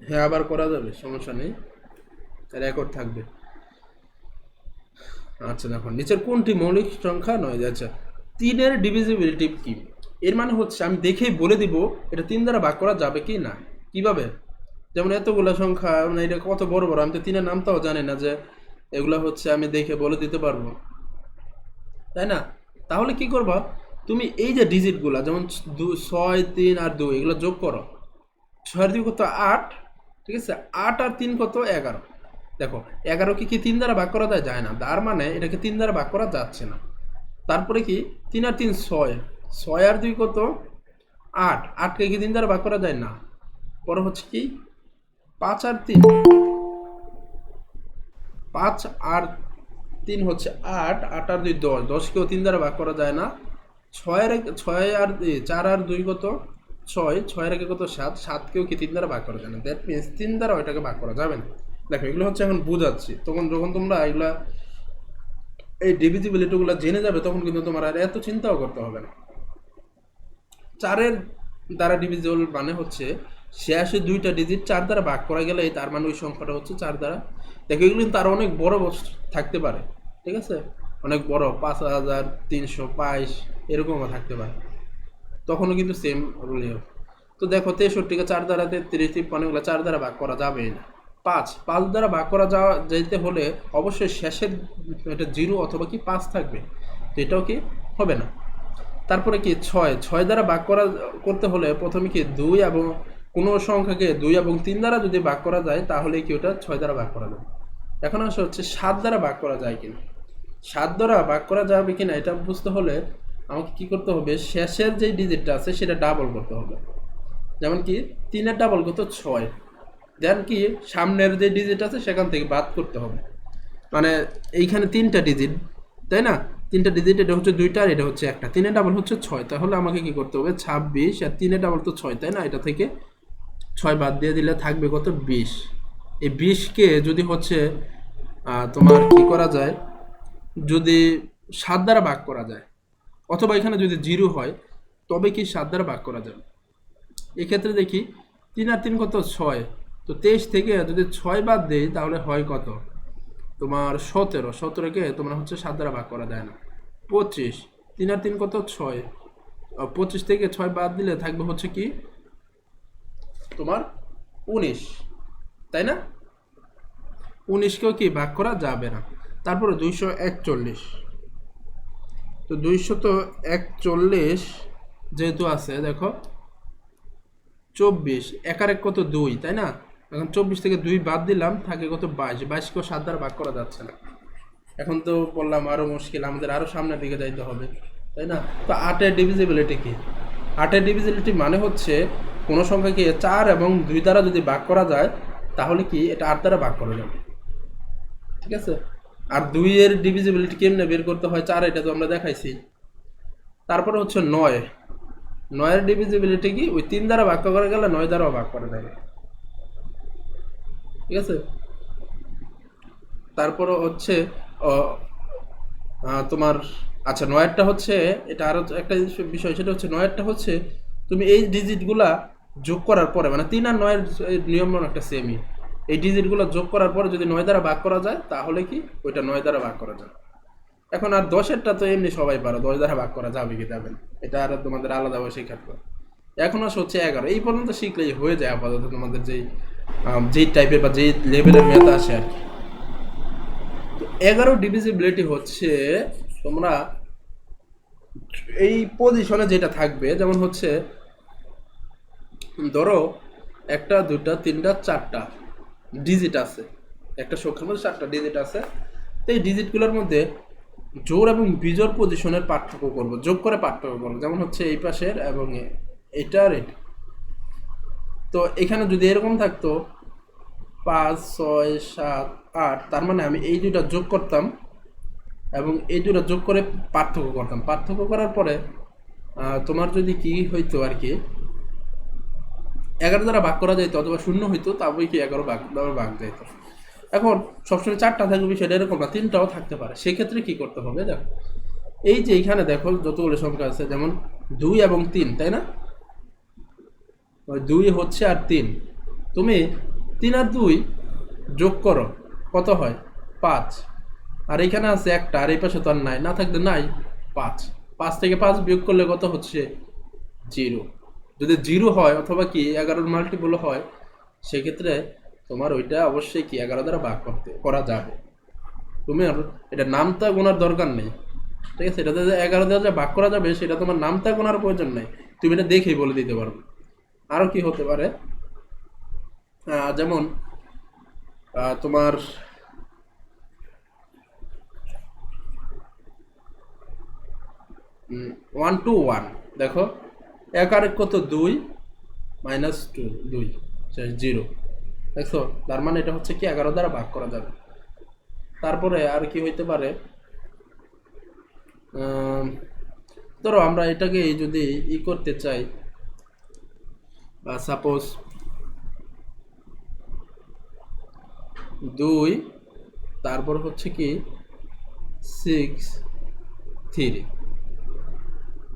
হ্যাঁ, আবার করা যাবে, সমস্যা নেই, রেকর্ড থাকবে। আচ্ছা দেখো, নিচের কোনটি মৌলিক সংখ্যা নয়? আচ্ছা, 3 এর ডিভিজিবিলিটি কি? এর মানে হচ্ছে আমি দেখেই বলে দিব এটা 3 দ্বারা ভাগ করা যাবে কি না। কিভাবে? যেমন এতগুলো সংখ্যা, মানে এটা কত বড় বড়, আমি তো 3 এর নামটাও জানি না, যে এগুলো হচ্ছে আমি দেখে বলে দিতে পারবো, তাই না? তাহলে কি করবা তুমি? এই যে ডিজিটগুলো যেমন 6, 3 আর 2 এগুলো যোগ করো। 6 আর 2 কত? 8। ঠিক আছে, 8 আর 3 কত? 11। দেখো 11 কি 3 দ্বারা ভাগ করা যায়? না, তার মানে এটাকে 3 দ্বারা ভাগ করা যাচ্ছে না। তারপরে কি 3 আর 3 6, 6 আর 2 কত? 8, 8কে কি 3 দ্বারা ভাগ করা যায়? না। পরে হচ্ছে কি 5 আর 3, 5 আর 3 হচ্ছে 8, 8 আর 2 10, 10কেও 3 দ্বারা ভাগ করা যায় না। 6 আর 4 আর 2 কত? 6, 6 এর আগে কত? 7, 7কেও কি 3 দ্বারা ভাগ করা যায় না। দ্যাট মিনস 3 দ্বারা ওইটাকে ভাগ করা যাবে না। দেখো এগুলো হচ্ছে এখন বুঝাচ্ছি, তখন যখন তোমরা এগুলা এই ডিভিজিবিলিটিগুলো জেনে যাবে তখন কিন্তু তোমার আর এত চিন্তাও করতে হবে না। 4 দ্বারা ডিভিজিবল মানে হচ্ছে শেষে 2টা ডিজিট 4 দ্বারা ভাগ করা গেলে তার মানে ওই সংখ্যাটা হচ্ছে 4 দ্বারা। দেখো এগুলো কিন্তু আরো অনেক বড় থাকতে পারে, ঠিক আছে, অনেক বড়, 5322 এরকমও থাকতে পারে, তখনও কিন্তু সেম রুলই হবে। তো দেখো 63কে 4 দ্বারা 33, 53 এগুলো 4 দ্বারা ভাগ করা যাবেই না। 5 দ্বারা ভাগ করা যেতে হলে অবশ্যই শেষের এটা 0 অথবা কি 5 থাকবে, তো এটাও কি হবে না। তারপরে কি 6 দ্বারা ভাগ করতে হলে প্রথমে কি 2 এবং কোনো সংখ্যাকে 2 এবং 3 দ্বারা যদি ভাগ করা যায় তাহলে কি ওটা 6 দ্বারা ভাগ করা যাবে। এখন আসলে হচ্ছে 7 দ্বারা ভাগ করা যায় কিনা। 7 দ্বারা ভাগ করা যাবে কিনা এটা বুঝতে হলে আমাকে কি করতে হবে? শেষের যে ডিজিটটা আছে সেটা ডাবল করতে হবে। যেমন কি 3 এর ডাবল কত? 6। দেন কি সামনের যে ডিজিট আছে সেখান থেকে বাদ করতে হবে। মানে এইখানে 3টা ডিজিট, তাই না? 3টা ডিজিট, এটা হচ্ছে 2টা আর এটা হচ্ছে 1টা, 3 এর ডাবল হচ্ছে 6। তাহলে আমাকে কি করতে হবে, 26 আর 3 এর ডাবল তো 6, তাই না? এটা থেকে 6 বাদ দিয়ে দিলে থাকবে কত, 20। এই 20কে যদি হচ্ছে তোমার কি করা যায়, যদি 7 দ্বারা ভাগ করা যায়, অথবা এখানে যদি 0 হয় তবে কি 7 দ্বারা ভাগ করা যাবে। এক্ষেত্রে দেখি 3 আর 3 কত, 6। তো 23 থেকে যদি 6 বাদ দেই তাহলে হয় কত, তোমার 17। 17কে তোমার হচ্ছে 7 দ্বারা ভাগ করা যায় না। 25, 3 আর 3 কত, 6। 25 থেকে 6 বাদ দিলে থাকবে হচ্ছে কি তোমার 19, তাই না? 19কেও কি ভাগ করা যাবে না। তারপরে 241, তো 241 যেহেতু আছে, দেখো 24, একার এক কত, 2, তাই না? এখন 24 থেকে 2 বাদ দিলাম, থাকে কত, 22। 22কেও 7 দ্বারা ভাগ করা যাচ্ছে না। এখন তো বললাম আরো মুশকিল, আমাদের আরো সামনের দিকে যাইতে হবে, তাই না? তো 8 এর ডিভিজিবিলিটি কি? 8 এর ডিভিজিবিলিটি মানে হচ্ছে কোনো সংখ্যাকে 4 এবং 2 দ্বারা যদি ভাগ করা যায় তাহলে কি এটা 8 দ্বারা ভাগ করা যাবে, ঠিক আছে? আর 2 এর ডিভিজিবিলিটি কেমনে বের করতে হয়, 4, এটা তো আমরা দেখাইছি। তারপরে হচ্ছে 9, 9 এর ডিভিজিবিলিটি কি, ওই 3 দ্বারা ভাগ করা গেলে 9 দ্বারাও ভাগ করা যায়, ঠিক আছে? তারপরে হচ্ছে তোমার, আচ্ছা 9টা হচ্ছে, এটা আরো একটা বিষয়, সেটা হচ্ছে 9টা হচ্ছে তুমি এই ডিজিটগুলা যোগ করার পরে, মানে 3 আর 9 এর নিয়ম একটা সেমই, এই ডিজিটগুলো যোগ করার পরে যদি 9 দ্বারা ভাগ করা যায় তাহলে কি ওইটা 9 দ্বারা ভাগ করা যায়। এখন আর 10এরটা তো এমনি সবাই পারো, 10 দ্বারা ভাগ করা যাবে কি যাবে না, এটা আর তোমাদের আলাদাভাবে শেখাতে হবে। এখন আসলে হচ্ছে 11, এই পর্যন্ত শিখলেই হয়ে যায় আপাতত তোমাদের যেই টাইপের বা যেই লেভেলের ম্যাথ আসে আর কি। তো 11 ডিভিজিবিলিটি হচ্ছে তোমরা এই পজিশনে যেটা থাকবে, যেমন হচ্ছে ধরো 1, 2, 3, 4টা ডিজিট আছে, একটা সংখ্যার মধ্যে 4টা ডিজিট আছে। তো এই ডিজিটগুলোর মধ্যে জোড় এবং বিজোড় পজিশনের পার্থক্য করব, যোগ করে পার্থক্য করব, যেমন হচ্ছে এই পাশের এবং এটা আর এটা। তো এখানে যদি এরকম থাকতো 5, 6, 7, 8, তার মানে আমি এই দুইটা যোগ করতাম এবং এই দুটো যোগ করে পার্থক্য করতাম। পার্থক্য করার পরে তোমার যদি কি হইতো আর কি, 11 দ্বারা ভাগ করা যাইতো অথবা 0 হইতো, তারপরে কি 11 দ্বারা ভাগ যাইতো। এখন সবসময় 4টা থাকবে বিষয়টা এরকম না, 3টাও থাকতে পারে। সেক্ষেত্রে কি করতে হবে, দেখো এই যে এইখানে দেখো যতগুলো সংখ্যা আছে, যেমন 2 এবং 3, তাই না? 2 হচ্ছে আর 3, তুমি 3 আর 2 যোগ করো, কত হয়, 5। আর এখানে আছে একটা, আর এই পাশে তো আর নাই, না থাকলে নাই 5। 5 থেকে 5 বিয়োগ করলে কত হচ্ছে, 0। যদি 0 হয় অথবা কি 11 মাল্টিপল হয়, সেক্ষেত্রে তোমার ওইটা অবশ্যই কি 11 দ্বারা ভাগ করা যাবে। তুমি এটা নামতা গোনার দরকার নেই, ঠিক আছে? এটাতে 11 দ্বারা ভাগ করা যাবে সেটা তোমার নামতা গোনার প্রয়োজন নেই, তুমি এটা দেখেই বলে দিতে পারবে। আরো কি হতে পারে, যেমন তোমার 1 to 1, দেখো 1 আর 1 কত, 2 -2, 2 0, দেখছো? তার মানে এটা হচ্ছে কি 11 দ্বারা ভাগ করা যাবে। তারপরে আর কি হইতে পারে, ধরো আমরা এটাকে যদি করতে চাই, সাপোজ 2, তারপর হচ্ছে কি 6, 3,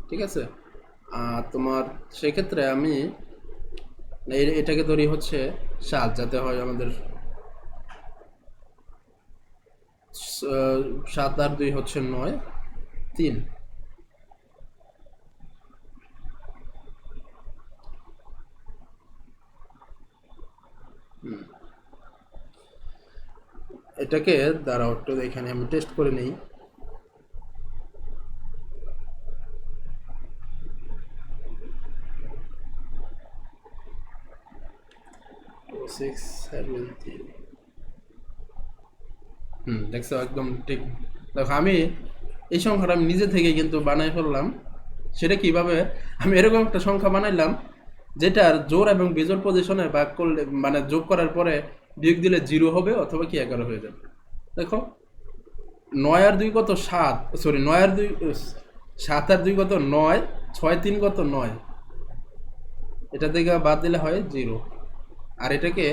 ঠিক আছে? তোমার সেক্ষেত্রে আমি এটাকে ধরি হচ্ছে 7, যাতে হয় আমাদের 7 আর 2 হচ্ছে 9, 3। এটাকে দাঁড়াও একটু, এখানে আমি টেস্ট করে নেই। 6, 7, 3, দেখছো একদম ঠিক। দেখো আমি এই সংখ্যাটা আমি নিজে থেকে কিন্তু বানাই ফেললাম। সেটা কিভাবে, আমি এরকম একটা সংখ্যা বানাইলাম যেটার জোড় এবং বিজোড় পজিশনে ভাগ করলে, মানে যোগ করার পরে বিয়োগ দিলে 0 হবে অথবা কি 11 হয়ে যাবে। দেখো নয় আর দুই কত 7, সরি 9 আর 2 7 আর 2 কত 9, 6 3 কত 9, এটা থেকে বাদ দিলে হয় 0। আর এটাকে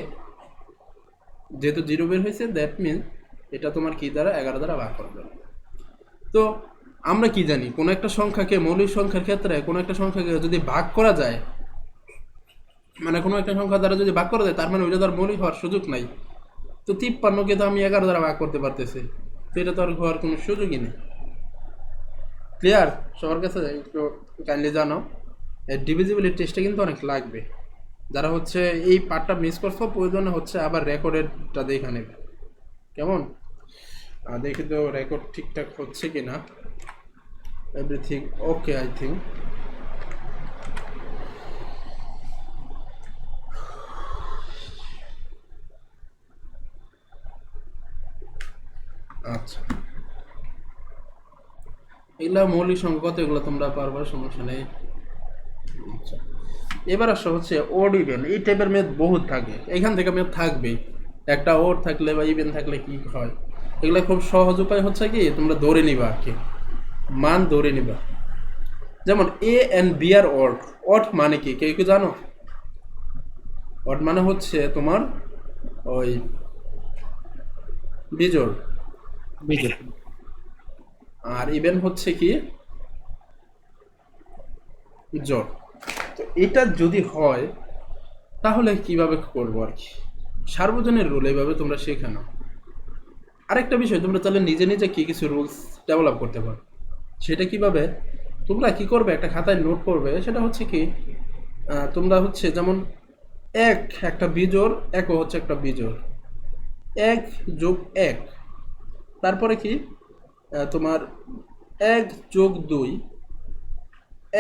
যেহেতু 0 বের হয়েছে, দ্যাট মিন এটা তোমার কি দ্বারা 11 দ্বারা ভাগ করা যাবে। তো আমরা কি জানি, কোনো একটা সংখ্যাকে মৌলিক সংখ্যার ক্ষেত্রে কোনো একটা সংখ্যাকে যদি ভাগ করা যায়, মানে কোনো একটা সংখ্যা দ্বারা যদি ভাগ করা যায়, তার মানে ওইটা তার মৌলিক হওয়ার সুযোগ নাই। তো 53কে তো আমি 11 দ্বারা ভাগ করতে পারতেছি, তো এটা তো আর হওয়ার কোনো সুযোগই নেই। ক্লিয়ার সবার কাছে? একটু কাইন্ডলি জানো, এই ডিভিজিবিলিটি টেস্টটা কিন্তু অনেক লাগবে। যারা হচ্ছে এই পার্টটা মিস করছো, প্রয়োজনে হচ্ছে আবার রেকর্ডেরটা দেখে নেবে, কেমন? দেখি তো রেকর্ড ঠিকঠাক হচ্ছে কি না। Everything okay I think. আচ্ছা, এগুলা মৌলিক সংখ্যা কত, এগুলো তোমরা পারবা, সমস্যা নেই। আচ্ছা, এবার আসা হচ্ছে ওড ইভেন। এই টাইপের মেথ বহুত থাকে, এখান থেকে মেথ থাকবেই। একটা ওড থাকলে বা ইভেন থাকলে কি হয়, এগুলো খুব সহজ উপায় হচ্ছে কি, তোমরা ধরে নিবা আর কি, মান ধরে নিবা। যেমন a and b are odd. Odd মানে কি কেউ কি জানো? অড মানে হচ্ছে তোমার ওই বিজোড়, বিজয়। আর ইভেন হচ্ছে কি জোড়। তো এটা যদি হয় তাহলে কিভাবে করবো আর কি, সার্বজনীন রুল এইভাবে তোমরা শেখে নাও। আরেকটা বিষয়, তোমরা তাহলে নিজে নিজে কি কিছু রুলস ডেভেলপ করতে পারো। সেটা কিভাবে, তোমরা কি করবে, একটা খাতায় নোট করবে। সেটা হচ্ছে কি, তোমরা হচ্ছে যেমন একটা বিজোড়, একও হচ্ছে একটা বিজোড়, 1+1, তারপরে কি তোমার 1+2,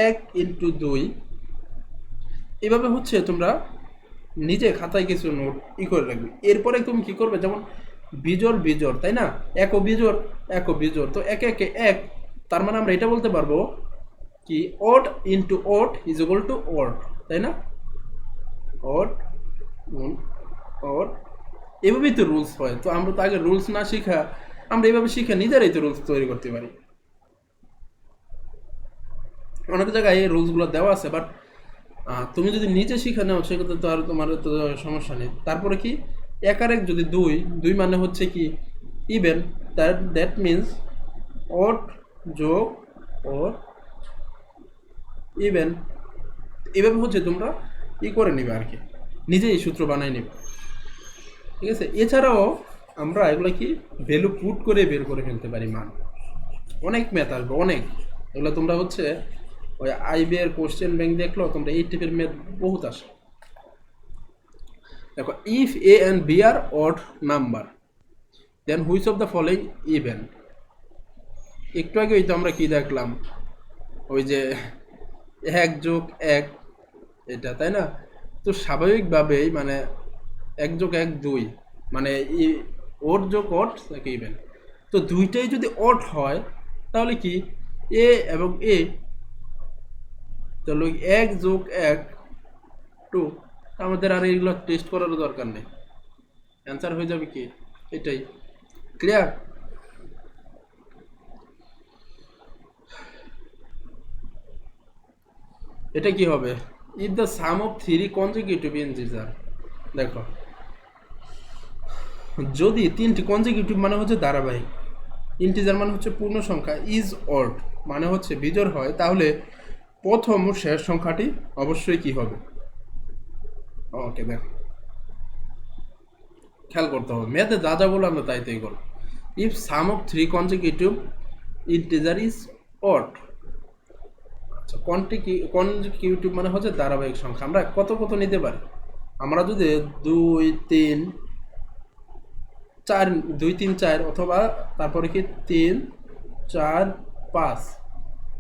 1×2, এভাবে হচ্ছে তোমরা নিজে খাতায় কিছু নোট করে রাখবে। এরপরে তুমি কি করবে, যেমন বিজোড় বিজোড়, তাই না, একও বিজোড় একও বিজোড়, তো একে একে এক, তার মানে আমরা এটা বলতে পারবো কি, odd into odd is equal two odd, তাই না, অড অড। এভাবেই তো রুলস হয়। তো আমরা তো আগে রুলস না শিখা, আমরা এইভাবে শিখে নিজেরাই তো রুলস তৈরি করতে পারি। অনেক জায়গায় এই রুলসগুলো দেওয়া আছে, বাট তুমি যদি নিজে শিখে নাও সেক্ষেত্রে তো আর তোমার তো সমস্যা নেই। তারপরে কি, এক আর এক যদি দুই, দুই মানে হচ্ছে কি ইভেন, দ্যাট মিনস অড যোগ অড ইভেন। এভাবে হচ্ছে তোমরা করে নিবে আর কি, নিজেই সূত্র বানাই নিবে, ঠিক আছে? এছাড়াও আমরা এগুলো কি ভ্যালু পুট করে বের করে ফেলতে পারি মান। অনেক ম্যাথ আসবে, অনেক। এগুলো তোমরা হচ্ছে ওই আইবি এর কোশ্চেন ব্যাংক দেখলো, তোমরা এই টাইপের ম্যাথ বহুত আসে। দেখো, if a and b are odd number, then which of the following even. একটু আগে ওই তো আমরা কি দেখলাম, ওই যে 1+1, এটা, তাই না? তো স্বাভাবিকভাবেই মানে 1+1 2, মানে ওড যোগ ওড তাকে ইভেন। তো দুইটাই যদি ওড হয় তাহলে কি এ এবং এ, তাহলে 1+1 2, আমাদের আর এইগুলো টেস্ট করারও দরকার নেই, অ্যান্সার হয়ে যাবে কি এটাই। ক্লিয়ার? এটা কি হবে, if the some of 3 consecutive integer. দেখো, যদি 3টি কনজিকিউটিভ মানে হচ্ছে ধারাবাহিক, ইন্টিজার মানে হচ্ছে পূর্ণ সংখ্যা, ইজ অড মানে হচ্ছে বিজোড় হয়, তাহলে প্রথম ও শেষ সংখ্যাটি অবশ্যই কি হবে। ওকে, দেখো খেয়াল করতে হবে, ম্যাথে যা যা বলো আমরা তাই তাই করো। If some of 3 consecutive integer is odd, আচ্ছা কনজিকিউটিভ মানে হচ্ছে ধারাবাহিক সংখ্যা। আমরা কত কত নিতে পারি, আমরা যদি 2 3 4, 2 3 4, অথবা তারপরে কি 3 4 5।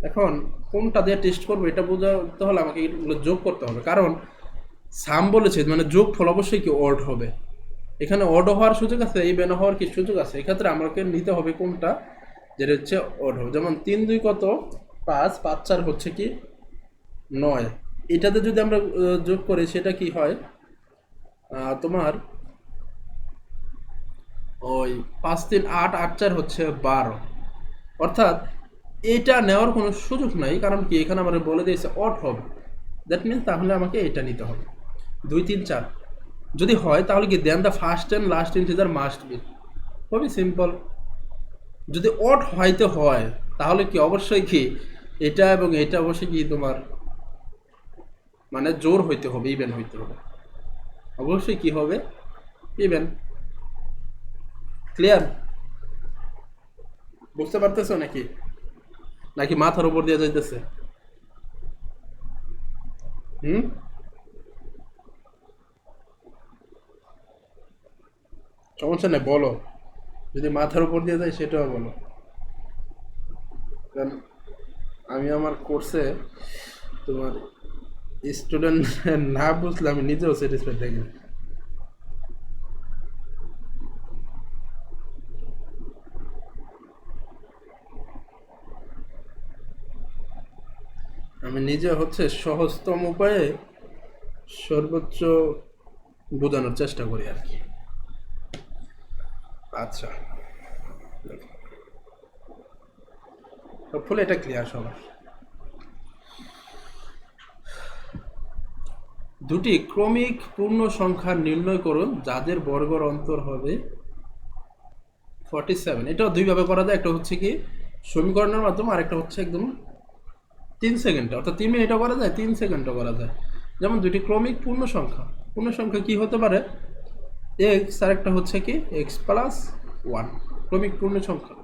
এখন কোনটা দিয়ে টেস্ট করবো এটা বোঝাতে হলে আমাকে এগুলো যোগ করতে হবে, কারণ সাম বলেছে মানে যোগ ফল অবশ্যই কি অড হবে। এখানে অড হওয়ার সুযোগ আছে, এই বেন হওয়ার কি সুযোগ আছে, এক্ষেত্রে আমাকে নিতে হবে কোনটা, যেটা হচ্ছে অড হবে। যেমন 3 2 কত 5, 5 4 হচ্ছে কি 9, এটাতে যদি আমরা যোগ করি সেটা কি হয় তোমার ওই 5 3 8 8 4 হচ্ছে 12, অর্থাৎ এটা নেওয়ার কোনো সুযোগ নাই। কারণ কি, এখানে আমার বলে দিয়েছে অড হবে, দ্যাট মিনস তাহলে আমাকে এটা নিতে হবে 2 3 4। যদি হয় তাহলে কি then the first and last integer must be, খুবই সিম্পল। যদি অড হইতে হয় তাহলে কি অবশ্যই কি এটা এবং এটা অবশ্যই কি তোমার মানে জোর হইতে হবে, ইভেন হইতে হবে, অবশ্যই কি হবে, ইভেন। ক্লিয়ার? বুঝতে পারতেছো নাকি, নাকি মাথার উপর দিয়ে যাইতেছে? হুম, সমস্যা নেই, বলো। যদি মাথার উপর দিয়ে যায় সেটাও বলো, কারণ আমি আমার কোর্সে তোমার স্টুডেন্ট না বুঝলে আমি নিজেও স্যাটিসফাইড থাকি। আমি নিজে হচ্ছে সহজতম উপায়ে সর্বোচ্চ বোঝানোর চেষ্টা করি আর কি। আচ্ছা, হোপফুলি এটা ক্লিয়ার সবার। দুটি ক্রমিক পূর্ণ সংখ্যা নির্ণয় করুন যাদের বর্গের অন্তর হবে 47। এটাও দুইভাবে করা যায়, একটা হচ্ছে কি সমীকরণের মাধ্যমে, আর একটা হচ্ছে একদম 3 সেকেন্ডে, অর্থাৎ 3 মিনিটও করা যায়, 3 সেকেন্ডও করা যায়। যেমন দুটি ক্রমিক পূর্ণ সংখ্যা, পূর্ণ সংখ্যা কি হতে পারে, এক্স, আর একটা হচ্ছে কি এক্স প্লাস 1, ক্রমিক পূর্ণ সংখ্যা।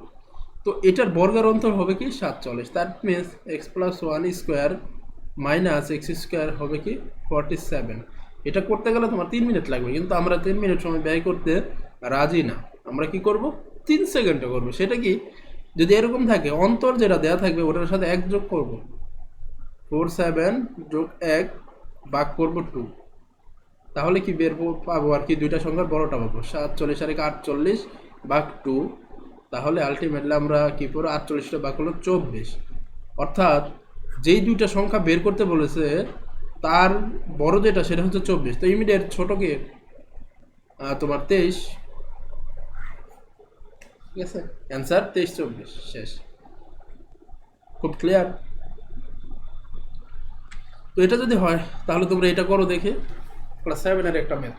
তো এটার বর্গের অন্তর হবে কি 47, that means x plus 1 square minus x square হবে কি 47। এটা করতে গেলে তোমার 3 মিনিট লাগবে, কিন্তু আমরা 3 মিনিট সময় ব্যয় করতে রাজি না। আমরা কি করব, 3 সেকেন্ডে করব। সেটা কি, যদি এরকম থাকে অন্তর যেটা দেওয়া থাকবে ওটার সাথে 1 যোগ করব, 47 যোগ 1 ভাগ করব 2, তাহলে কি বের পাবো আর কি, দুইটা সংখ্যার বড়টা পাবো, 47 আর 48 ভাগ 2, তাহলে আলটিমেটলি আমরা কি করবো, 48টা ভাগ হলো 24। অর্থাৎ যেই দুইটা সংখ্যা বের করতে বলেছে তার বড় যেটা সেটা হচ্ছে 24, তো ইমিডিয়েট ছোটকে তোমার 23। ঠিক আছে, অ্যান্সার 23 24, শেষ। খুব ক্লিয়ার? তো এটা যদি হয় তাহলে তোমরা এটা করো দেখে, ক্লাস 7 এর একটা ম্যাথ।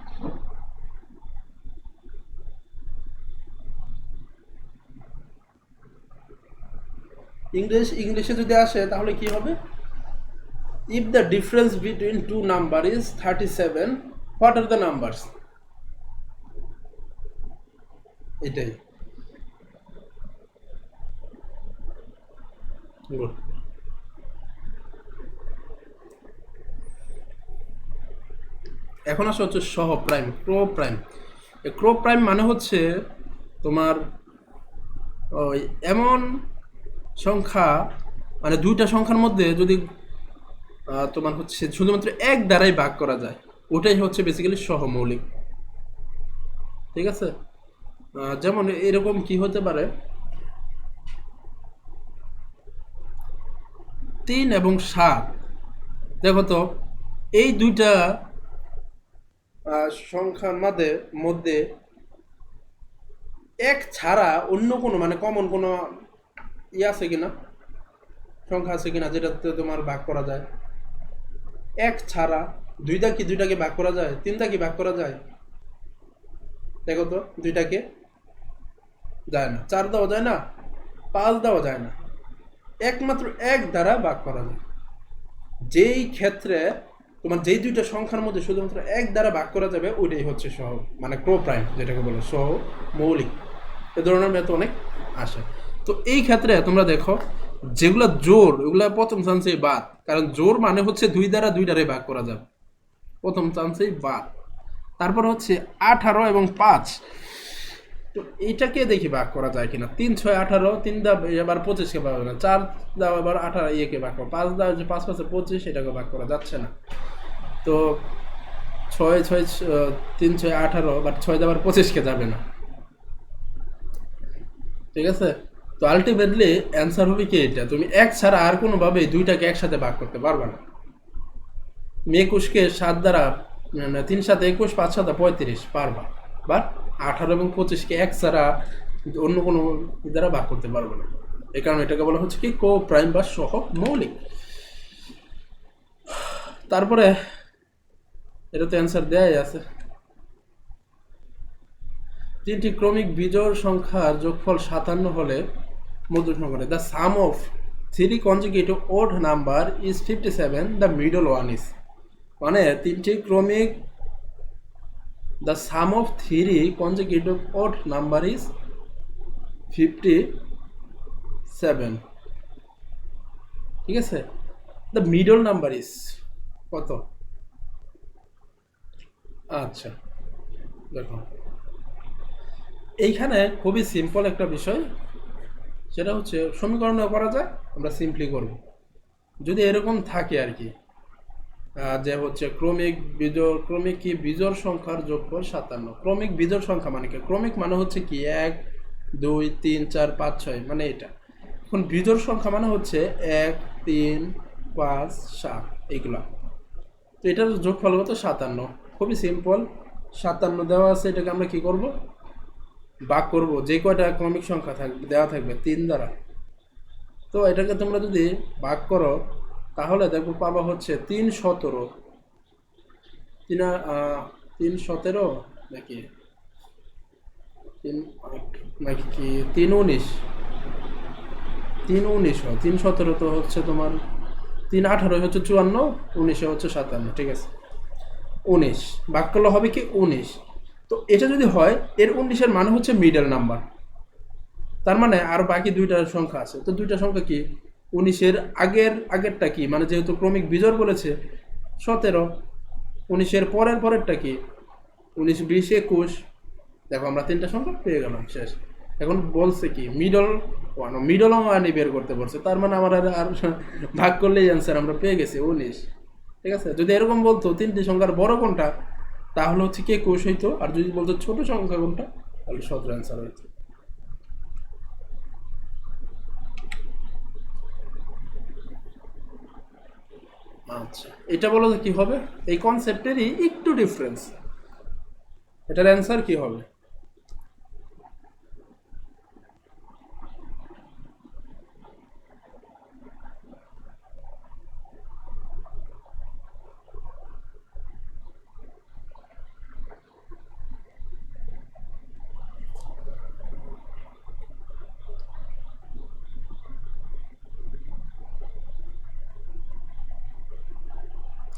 ইংলিশে যদি আসে তাহলে কি হবে, if the difference between two number is 37, what are the numbers? এটাই গুড। এখন আসা হচ্ছে সহ প্রাইম, ক্রো প্রাইম। ক্রো প্রাইম মানে হচ্ছে তোমার ওই এমন সংখ্যা, মানে দুইটা সংখ্যার মধ্যে যদি তোমার হচ্ছে শুধুমাত্র এক দ্বারাই ভাগ করা যায়, ওটাই হচ্ছে বেসিক্যালি সহমৌলিক। ঠিক আছে, যেমন এরকম কি হতে পারে, 3 এবং 7। দেখো তো এই দুইটা সংখ্যার মধ্যে এক ছাড়া অন্য কোনো মানে কমন কোনো আছে কিনা, সংখ্যা আছে কিনা যেটাতে তোমার ভাগ করা যায়? এক ছাড়া দুইটাকে ভাগ করা যায়, তিনটা কি ভাগ করা যায়? দেখো তো, দুইটাকে যায় না, 4 দেওয়া যায় না, 5 দেওয়া যায় না, একমাত্র এক দ্বারা ভাগ করা যায়। যেই ক্ষেত্রে তোমার যেই দুইটা সংখ্যার মধ্যে শুধুমাত্র এক দ্বারা ভাগ করা যাবে ওইটাই হচ্ছে সহ মানে ক্রো প্রাইম, যেটাকে বলে সহ মৌলিক। এ ধরনের ম্যাথ অনেক আসে। তো এই ক্ষেত্রে তোমরা দেখো যেগুলো জোর ওগুলো প্রথম চান্সেই বাদ, কারণ জোর মানে হচ্ছে দুই দ্বারাই ভাগ করা যাবে, প্রথম চান্সেই বাদ। তারপর হচ্ছে 18 এবং 5, তো এইটাকে দেখি ভাগ করা যায় কিনা। 3 6 18, 3 দা এবার 25কে ভাগ হবে না, 4 দাও এবার 18 ইয়েকে ভাগ করো, 5 দাও যে 5 5 25, এটাকে ভাগ করা যাচ্ছে না। তো 6 6 3 6 18, বাট 6 দাও 25কে যাবে না। ঠিক আছে, তো আলটিমেটলি অ্যান্সার হবে কি এটা, তুমি এক ছাড়া আর কোনোভাবে দুইটাকে একসাথে ভাগ করতে পারবে না। তুমি 21কে 7 দ্বারা 3 7 21, 5 7 35 পারবা, বাট 18 এবং 25-কে এক ছাড়া অন্য কোনো দ্বারা ভাগ করতে পারবো না। এই কারণে এটাকে বলা হচ্ছে কি কো প্রাইম বা সহ মৌলিক। তারপরে এটা তো অ্যান্সার দেয়াই আছে। 3টি ক্রমিক বিজোড় সংখ্যার যোগফল 57 হলে মধ্যক সংখ্যা the some of 3 consecutive ode number is 57, the middle one is, মানে 3টি ক্রমিক the some of 3 consecutive ode number is 57, ঠিক আছে। দ্য মিডল নাম্বার ইজ কত? আচ্ছা দেখো, এইখানে খুবই সিম্পল একটা বিষয়, সেটা হচ্ছে সমীকরণে করা যায়, আমরা সিম্পলি করব। যদি এরকম থাকে আর কি, যে হচ্ছে ক্রমিক কি বিজোড় সংখ্যার যোগফল 57। ক্রমিক বিজোড় সংখ্যা মানে কি? ক্রমিক মানে হচ্ছে কি 1 2 3 4 5 6, মানে এটা। এখন বিজোড় সংখ্যা মানে হচ্ছে 1 3 5 7 এইগুলা। তো এটার যোগফল কত? 57। খুবই সিম্পল, 57 দেওয়া আছে, এটাকে আমরা কি করব? ভাগ করব যে কয়টা ক্রমিক সংখ্যা থাকবে দেওয়া থাকবে 3 দ্বারা। তো এটাকে তোমরা যদি ভাগ করো তাহলে দেখো পাবা হচ্ছে 3 17, 3 17 নাকি 3 নাকি কি 3 19, 3 19 হয়। 3 17 তো হচ্ছে তোমার 3 18 হচ্ছে 54, 19 হচ্ছে 57, ঠিক আছে। 19 ভাগ করলে হবে কি 19। তো এটা যদি হয়, এর 19-এর মানে হচ্ছে মিডল নাম্বার। তার মানে আর বাকি দুইটা সংখ্যা আছে, তো দুইটা সংখ্যা কি? 19-এর আগেরটা কি, মানে যেহেতু ক্রমিক বিজোড় বলেছে 17, 19-এর পরেরটা কি? 19 20 21। দেখো আমরা 3টা সংখ্যা পেয়ে গেলাম, শেষ। এখন বলছে কি মিডল ওয়ান বের করতে বলছে, তার মানে আমার আর ভাগ করলেই অ্যান্সার আমরা পেয়ে গেছি 19, ঠিক আছে। যদি এরকম বলতো 3টি সংখ্যার বড় কোনটা, তাহলে হচ্ছে কি 21 হইতো, আর যদি বলতো ছোট সংখ্যা কোনটা, তাহলে 17 অ্যান্সার হইতো। আচ্ছা, এটা বলো তো কি হবে? এই কনসেপ্টেরই একটু ডিফারেন্স, এটার অ্যান্সার কি হবে?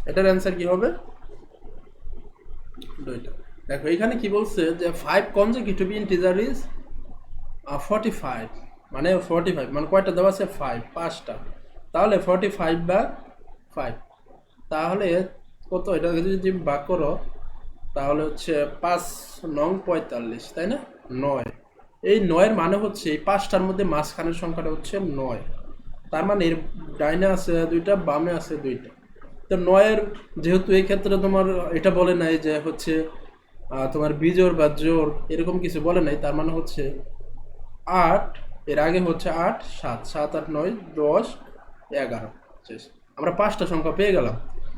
এটার অ্যান্সার কি হবে? দুইটা। দেখো এখানে কি বলছে যে 5 কনজিকিউটিভ ইন্টিজার ইজ 45, মানে 45 মানে কয়টা দেওয়া আছে? 5, 5টা। তাহলে 45 বা 5, তাহলে কত? এটা যদি ভাগ করো তাহলে হচ্ছে 5 নং 45, তাই না? 9। এই 9-এর মানে হচ্ছে এই 5টার মধ্যে মাঝখানের সংখ্যাটা হচ্ছে 9। তার মানে এর ডাইনে আছে 2টা, বামে আছে 2টা। তো 9-এর যেহেতু এই ক্ষেত্রে তোমার এটা বলে নাই যে হচ্ছে তোমার বিজোড় বা জোড়, এরকম কিছু বলে নাই, তার মানে হচ্ছে 8, এর আগে হচ্ছে 8 7 7 8 9 10 11, শেষ। আমরা 5টা সংখ্যা পেয়ে গেলাম।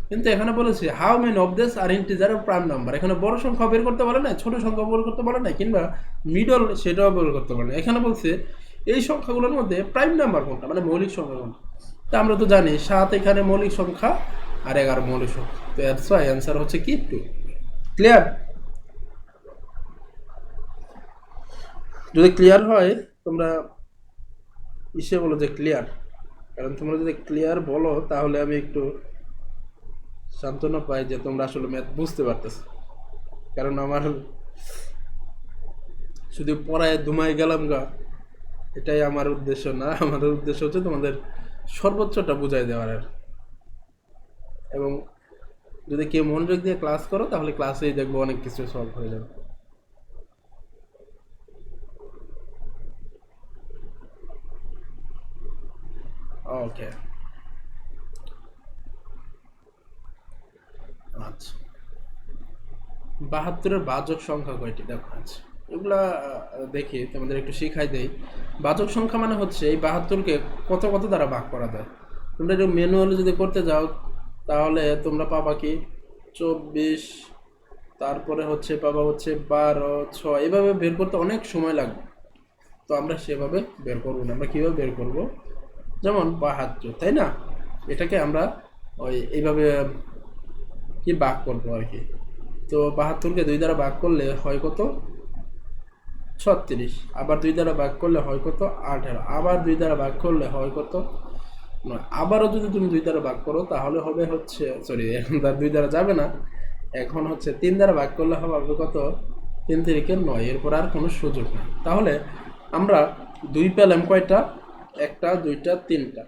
কিন্তু এখানে বলেছে how many of this are integer or prime number. এখানে বড় সংখ্যা বের করতে বলে না, ছোট সংখ্যা বের করতে বলে না, কিংবা মিডল সেটাও বের করতে বলে না। এখানে বলছে এই সংখ্যাগুলোর মধ্যে প্রাইম নাম্বার কোনটা, মানে মৌলিক সংখ্যা কোনটা। তা আমরা তো জানি 7 এখানে মৌলিক সংখ্যা আর 11 মৌলিক সংখ্যা, তো দ্যাটস ওয়াই অ্যান্সার হচ্ছে কি 2। ক্লিয়ার? যদি ক্লিয়ার হয় তোমরা ইসে বলো যে ক্লিয়ার, কারণ তোমরা যদি ক্লিয়ার বলো তাহলে আমি একটু সান্ত্বনা পাই যে তোমরা আসলে ম্যাথ বুঝতে পারতেছ। কারণ আমার শুধু পড়ায় দুমাই গেলাম গা, এটাই আমার উদ্দেশ্য না। আমার উদ্দেশ্য হচ্ছে তোমাদের সর্বোচ্চটা বুঝাই দেওয়ার। এবং যদি কেউ মনোযোগ দিয়ে ক্লাস করো তাহলে ক্লাসেই দেখবো অনেক কিছু সলভ হয়ে যাবে। ওকে, আচ্ছা। 72-এর বাচক সংখ্যা কয়টি? দেখো আচ্ছা, এগুলা দেখি তোমাদের একটু শিখাই দেই। বাচক সংখ্যা মানে হচ্ছে এই 72-কে কত কত দ্বারা ভাগ করা যায়। তোমরা একটু ম্যানুয়ালি যদি করতে যাও তাহলে তোমরা পাবা কি 24 তারপরে হচ্ছে পাবা হচ্ছে 12 6, এভাবে বের করতে অনেক সময় লাগবে। তো আমরা সেভাবে বের করবো না, আমরা কীভাবে বের করব, যেমন 72, তাই না? এটাকে আমরা এইভাবে কি ভাগ করবো আর কি। তো 72কে 2 দ্বারা ভাগ করলে হয় কত, 36। আবার 2 দ্বারা ভাগ করলে হয় কত, 18। আবার 2 দ্বারা ভাগ করলে হয় কত, 9। আবারও যদি তুমি 2 দ্বারা ভাগ করো তাহলে হবে হচ্ছে, সরি এখন তার 2 দ্বারা যাবে না, এখন হচ্ছে 3 দ্বারা ভাগ করলে হবে কত, 3 থেকে 9। এরপর আর কোনো সুযোগ নেই। তাহলে আমরা 2 পেলাম কয়টা, 1টা 2টা 3টা,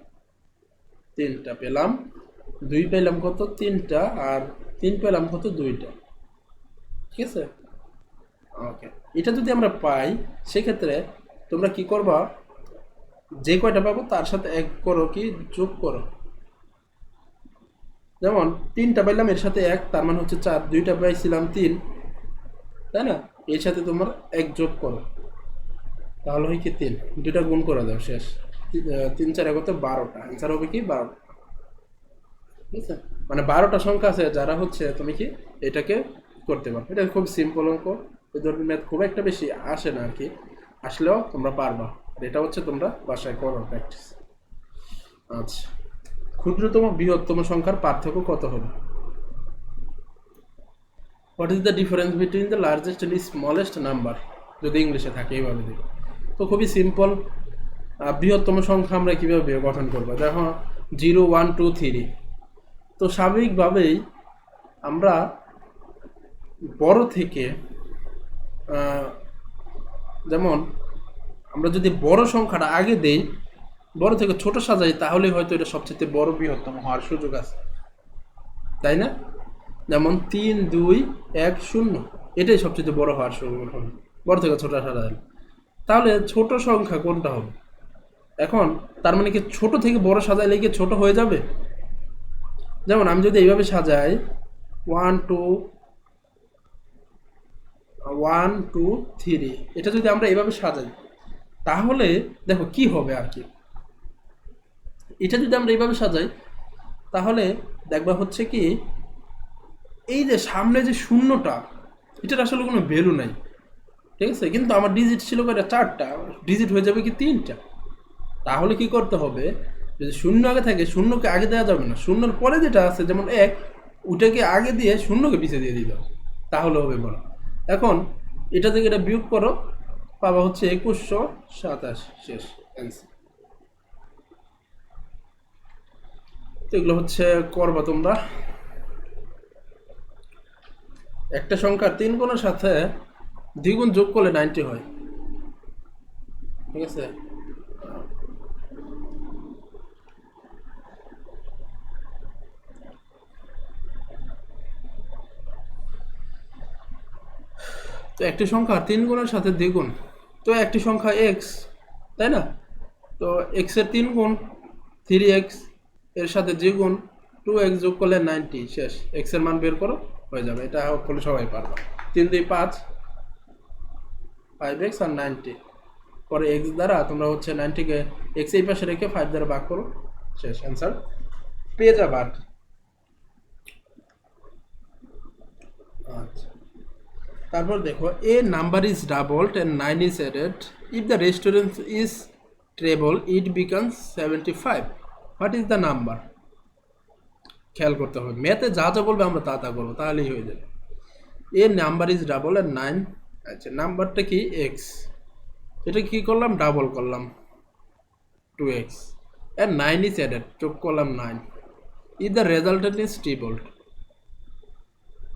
3টা পেলাম। 2 পেলাম কত, 3টা, আর 3 পেলাম কত, 2টা। ঠিক আছে, ওকে। এটা যদি আমরা পাই সেক্ষেত্রে তোমরা কি করবা, যে কয়টা পাবো তার সাথে এক করো, কি যোগ করো। যেমন 3টা পাইলাম, এর সাথে 1, তার মানে হচ্ছে 4। 2টা পাইছিলাম 3, তাই না? এর সাথে তোমার 1 যোগ করো, তাহলে হয় কি 3। 2টা গুণ করে দাও, শেষ। 3 4 কত, 12টা। অ্যান্সার হবে কি 12টা। ঠিক আছে, মানে 12টা সংখ্যা আছে যারা হচ্ছে তুমি কি এটাকে করতে পারো। এটা খুব সিম্পল অঙ্ক, এই ধরনের ম্যাথ খুব একটা বেশি আসে না আর কি, আসলেও তোমরা পারবা। আর এটা হচ্ছে তোমরা বাসায় করো প্র্যাকটিস। আচ্ছা, ক্ষুদ্রতম বৃহত্তম সংখ্যার পার্থক্য কত হবে? What is the difference between the largest and smallest number, যদি ইংলিশে থাকে এইভাবে দিই। তো খুবই সিম্পল। বৃহত্তম সংখ্যা আমরা কীভাবে গঠন করবো, দেখো 0 1 2 3। তো স্বাভাবিকভাবেই আমরা বড় থেকে, যেমন আমরা যদি বড় সংখ্যাটা আগে দেই, বড় থেকে ছোট সাজাই, তাহলে হয়তো এটা সবচেয়ে বড় বৃহত্তম হওয়ার সুযোগ আছে, তাই না? যেমন 3 2 1 0, এটাই সবচেয়ে বড় হওয়ার সুযোগ হবে বড় থেকে ছোট সাজাই। তাহলে ছোট সংখ্যা কোনটা হবে? এখন তার মানে কি ছোট থেকে বড় সাজাইলে কি ছোট হয়ে যাবে? যেমন আমি যদি এইভাবে সাজাই 1 2 1 2 3, এটা যদি আমরা এইভাবে সাজাই তাহলে দেখো কি হবে আর কি। এটা যদি আমরা এইভাবে সাজাই তাহলে দেখবা হচ্ছে কি, এই যে সামনে যে শূন্যটা, এটার আসলে কোনো ভ্যালু নাই, ঠিক আছে? কিন্তু আমার ডিজিট ছিল কয়টা, 4টা, ডিজিট হয়ে যাবে কি 3টা। তাহলে কি করতে হবে, যদি শূন্য আগে থাকে শূন্যকে আগে দেওয়া যাবে না, শূন্যর পরে যেটা আছে যেমন 1, ওটাকে আগে দিয়ে শূন্যকে পিছিয়ে দিয়ে দিতে হবে, তাহলে হবে বড়। এখন এটা থেকে এটা বিয়োগ করো, পাবা হচ্ছে 2127, শেষ অ্যান্সার। তো এগুলো হচ্ছে করবা তোমরা। একটা সংখ্যার 3 গুণের সাথে 2 গুণ যোগ করলে 90 হয়, ঠিক আছে? তো একটি সংখ্যা 3 গুণের সাথে 2 গুণ, তো একটি সংখ্যা এক্স, তাই না? তো এক্সের 3 গুণ 3x, এর সাথে যে গুণ 2x যোগ করলে 90, শেষ। এক্সের মান বের করো, হয়ে যাবে। এটা হলে সবাই পারবে। 3 2 5, 5x আর 90, পরে এক্স দ্বারা তোমরা হচ্ছে 90কে এক্স এই পাশে রেখে 5 দ্বারা ভাগ করো, শেষ। অ্যান্সার পেয়ে যাবা। আচ্ছা, তারপর দেখো, a number is doubled and 9 is added, if the resultant is treble it becomes 75, what is the number? খেয়াল করতে হবে, ম্যাথে যা যা বলবে আমরা তা তা করবো, তাহলেই হয়ে যাবে। এ নাম্বার ইজ ডাবল অ্যান্ড 9, আচ্ছা নাম্বারটা কি এক্স, এটা কি করলাম, ডাবল করলাম 2x, অ্যান্ড 9 ইজ অ্যাডেড, যোগ করলাম 9, ইফ দ্য রেজাল্টেড ইজ ট্রিপলড,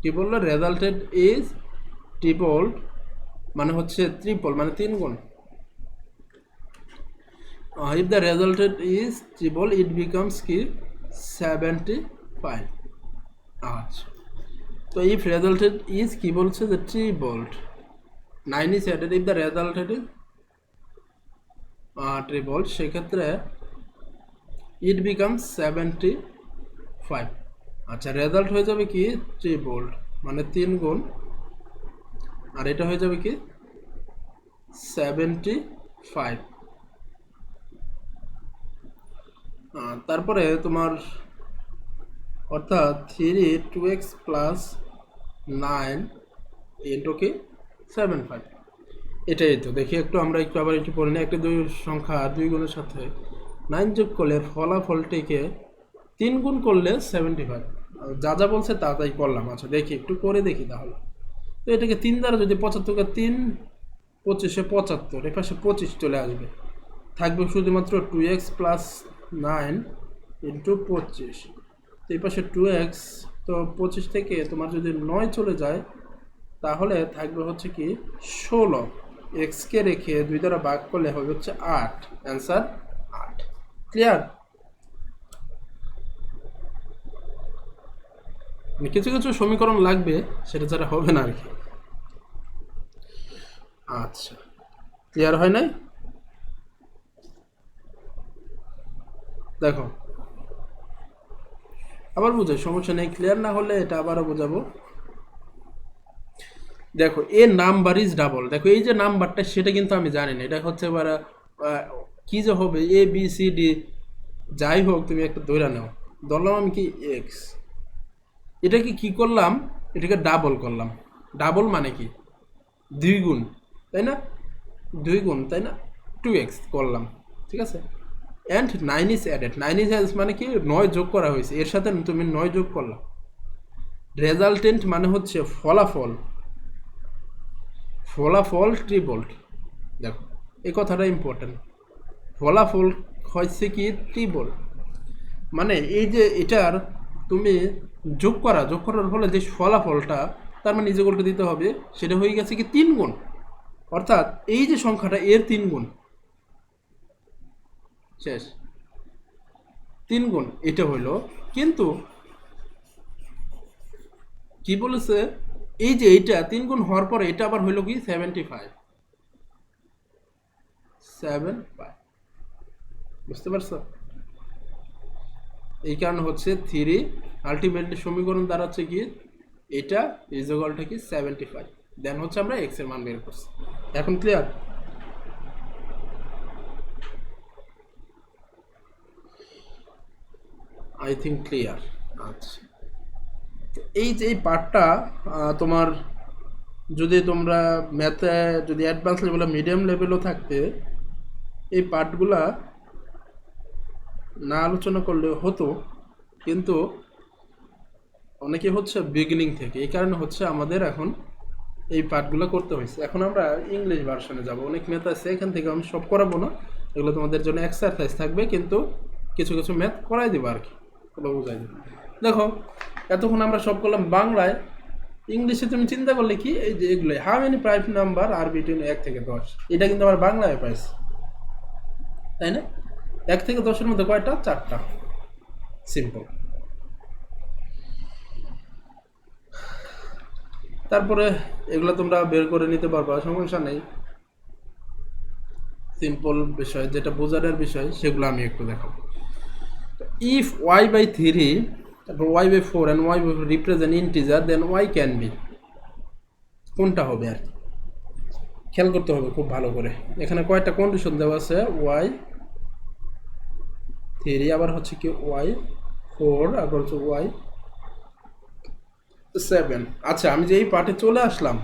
কি বললো, রেজাল্টেড ইজ ট্রিপলড মানে হচ্ছে ট্রিপল মানে 3 গুণ। If the resulted is triple it becomes কি 75। আচ্ছা, তো ইফ রেজাল্টেড ইজ কি বলছে, যে tripled, 9 is added, if the resulted is tripled, সেক্ষেত্রে ইট বিকামস 75। আচ্ছা, রেজাল্ট হয়ে যাবে কি ট্রিপলড মানে 3 গুণ, আর এটা হয়ে যাবে কি 75। তারপরে তোমার অর্থাৎ 3 2x প্লাস 9 ইন্টু কি 75। এটাই তো দেখি একটু আমরা একটু আবার একটু পড়ে নিই। একটা দুই সংখ্যা 2 গুণের সাথে 9 যোগ করলে ফলাফলটিকে 3 গুণ করলে 75। যা যা বলছে তা তাই করলাম। আচ্ছা দেখি একটু করে দেখি তাহলে। তো এটাকে 3 দ্বারা যদি 75 3 25 75, এর পাশে 25 চলে আসবে, থাকবে শুধুমাত্র 2x প্লাস 9 ইন্টু 25। তো এই পাশে 2x, তো 25 থেকে তোমার যদি 9 চলে যায় তাহলে থাকবে হচ্ছে কি 16। এক্সকে রেখে 2 দ্বারা ভাগ করলে হবে হচ্ছে 8। অ্যান্সার 8। ক্লিয়ার? কিছু কিছু সমীকরণ লাগবে, সেটা ছাড়া হবে না আর কি। আচ্ছা, ক্লিয়ার হয় নাই? দেখো আবার বুঝাই, সমস্যা নেই। ক্লিয়ার না হলে এটা আবারও বোঝাবো। দেখো এ নাম্বার ইজ ডাবল। দেখো এই যে নাম্বারটা সেটা কিন্তু আমি জানি না, এটা হচ্ছে এবার কি যে হবে এ বি সি ডি যাই হোক, তুমি একটা ধরে নাও। ধরলাম আমি কি এক্স, এটাকে কি করলাম, এটাকে ডাবল করলাম। ডাবল মানে কি 2 গুণ, তাই না? 2 গুণ, তাই না? 2x করলাম, ঠিক আছে। And 9 is added. 9 ইজ মানে কি 9 যোগ করা হয়েছে, এর সাথে তুমি 9 যোগ করলাম। রেজাল্টেন্ট মানে হচ্ছে ফলাফল, ফলাফল ট্রিপল। দেখো এই কথাটা ইম্পর্টেন্ট। ফলাফল হচ্ছে কি ট্রিপল, মানে এই যে এটার তুমি যোগ করার ফলে যে ফলাফলটা, তার মানে নিজে করতে দিতে হবে, সেটা হয়ে গেছে কি 3 গুণ। অর্থাৎ এই যে সংখ্যাটা এর 3 গুণ, শেষ 3 গুণ এটা হইলো। কিন্তু কি বলেছে, এই যে এইটা 3 গুণ হওয়ার পরে এটা আবার হইলো কি 75। বুঝতে পারছো? এই কারণে হচ্ছে 3 আলটিমেটলি সমীকরণ দাঁড়াচ্ছে কি এটা ইজগলটা কি 75। দেন হচ্ছে আমরা এক্স এর মান বের করছি। এখন ক্লিয়ার? I think clear. আচ্ছা, এই যে এই পার্টটা তোমার যদি তোমরা ম্যাথে যদি অ্যাডভান্স লেভেল মিডিয়াম লেভেলও থাকতে, এই পার্টগুলা না আলোচনা করলে হতো, কিন্তু অনেকে হচ্ছে বিগিনিং থেকে, এই কারণে হচ্ছে আমাদের এখন এই পার্টগুলো করতে হয়েছে। এখন আমরা ইংলিশ ভার্সনে যাব। অনেক ম্যাথ আছে, এখান থেকে আমি সব করাবো না, এগুলো তোমাদের জন্য এক্সারসাইজ থাকবে, কিন্তু কিছু কিছু ম্যাথ করাই দেবো আর কি, ওগুলো বোঝাই দেবো। দেখো এতক্ষণ আমরা সব করলাম বাংলায়। ইংলিশে তুমি চিন্তা করলে কি, এই যে এগুলো how many prime number are between 1 থেকে 10, এটা কিন্তু আমার বাংলায় পাইছি, তাই না? 1 থেকে 10-এর মধ্যে কয়টা? 4টা। সিম্পল। তারপরে এগুলো তোমরা বের করে নিতে পারবা, সমস্যা নেই। সিম্পল বিষয় যেটা বোঝানোর বিষয় সেগুলো আমি একটু দেখাবো। ইফ y/3 তারপর y/4 and y represent integer, then y can be. কোনটা হবে আর কি খেয়াল করতে হবে খুব ভালো করে। এখানে কয়টা কন্ডিশন দেওয়া আছে, y3 আবার হচ্ছে কি y4 আবার হচ্ছে y7। আচ্ছা, আমি যে এই পার্টে চলে আসলাম,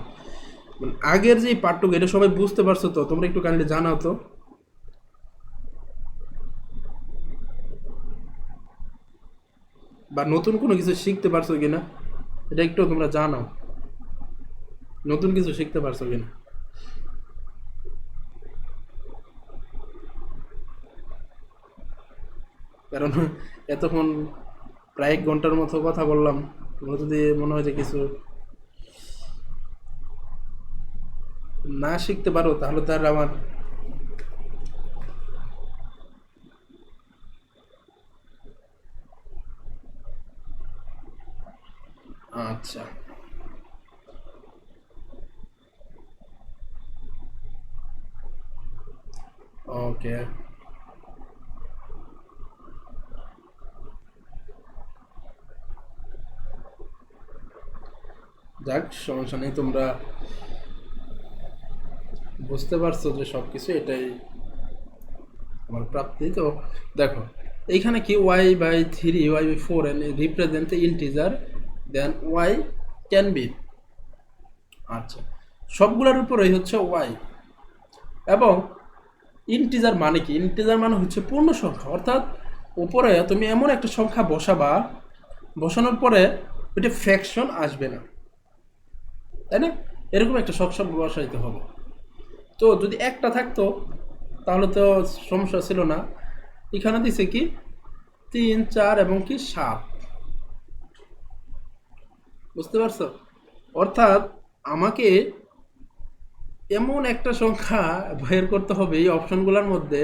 আগের যে পার্টটুকু এটা সবাই বুঝতে পারছো তো? তোমরা একটু কাইন্ডলি জানাও তো, বা নতুন কোনো কিছু শিখতে পারছো কিনা এটা একটু তোমরা জানাও, নতুন কিছু শিখতে পারছো কিনা। কারণ এতক্ষণ প্রায় 1 ঘন্টার মতো কথা বললাম, তোমরা যদি মনে হয় যে কিছু না শিখতে পারো তাহলে তার আমার আচ্ছা ওকে, যাক সমস্যা নেই। তোমরা বুঝতে পারছো যে সব কিছু এটাই আমার প্রাপ্তি। তো দেখো এইখানে কি y/3 y/4 and represent integer, then y can be. আচ্ছা, সবগুলোর উপরেই হচ্ছে ওয়াই। এবং ইন্টিজার মানে কি? ইন্টিজার মানে হচ্ছে পূর্ণ সংখ্যা, অর্থাৎ উপরে তুমি এমন একটা সংখ্যা বসাবা, বসানোর পরে ওইটা ফ্র্যাকশন আসবে না, তাই না? এরকম একটা সংখ্যা বসাইতে হবে। তো যদি একটা থাকতো তাহলে তো সমস্যা ছিল না। এখানে দিছে কি 3, 4 এবং কি 7, বুঝতে পারছো? অর্থাৎ আমাকে এমন একটা সংখ্যা বের করতে হবে এই অপশনগুলোর মধ্যে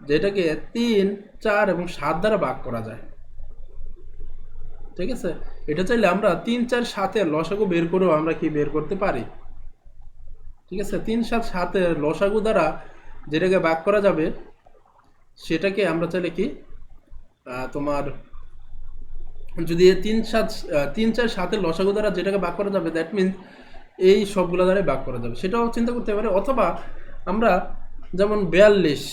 যেটাকে 3, 4 এবং 7 দ্বারা ভাগ করা যায়। ঠিক আছে, এটা চাইলে আমরা 3, 4, 7-এর লসাগু বের করেও আমরা কি বের করতে পারি। ঠিক আছে, 3, 7, 7-এর লসাগু দ্বারা যেটাকে ভাগ করা যাবে সেটাকে আমরা চাইলে কি তোমার যদি 3, 7, 3, 4, 7-এর লসাগু দ্বারা যেটাকে ভাগ করা যাবে, দ্যাট মিনস এই সবগুলো দ্বারাই ভাগ করা যাবে, সেটাও চিন্তা করতে পারে। অথবা আমরা যেমন 42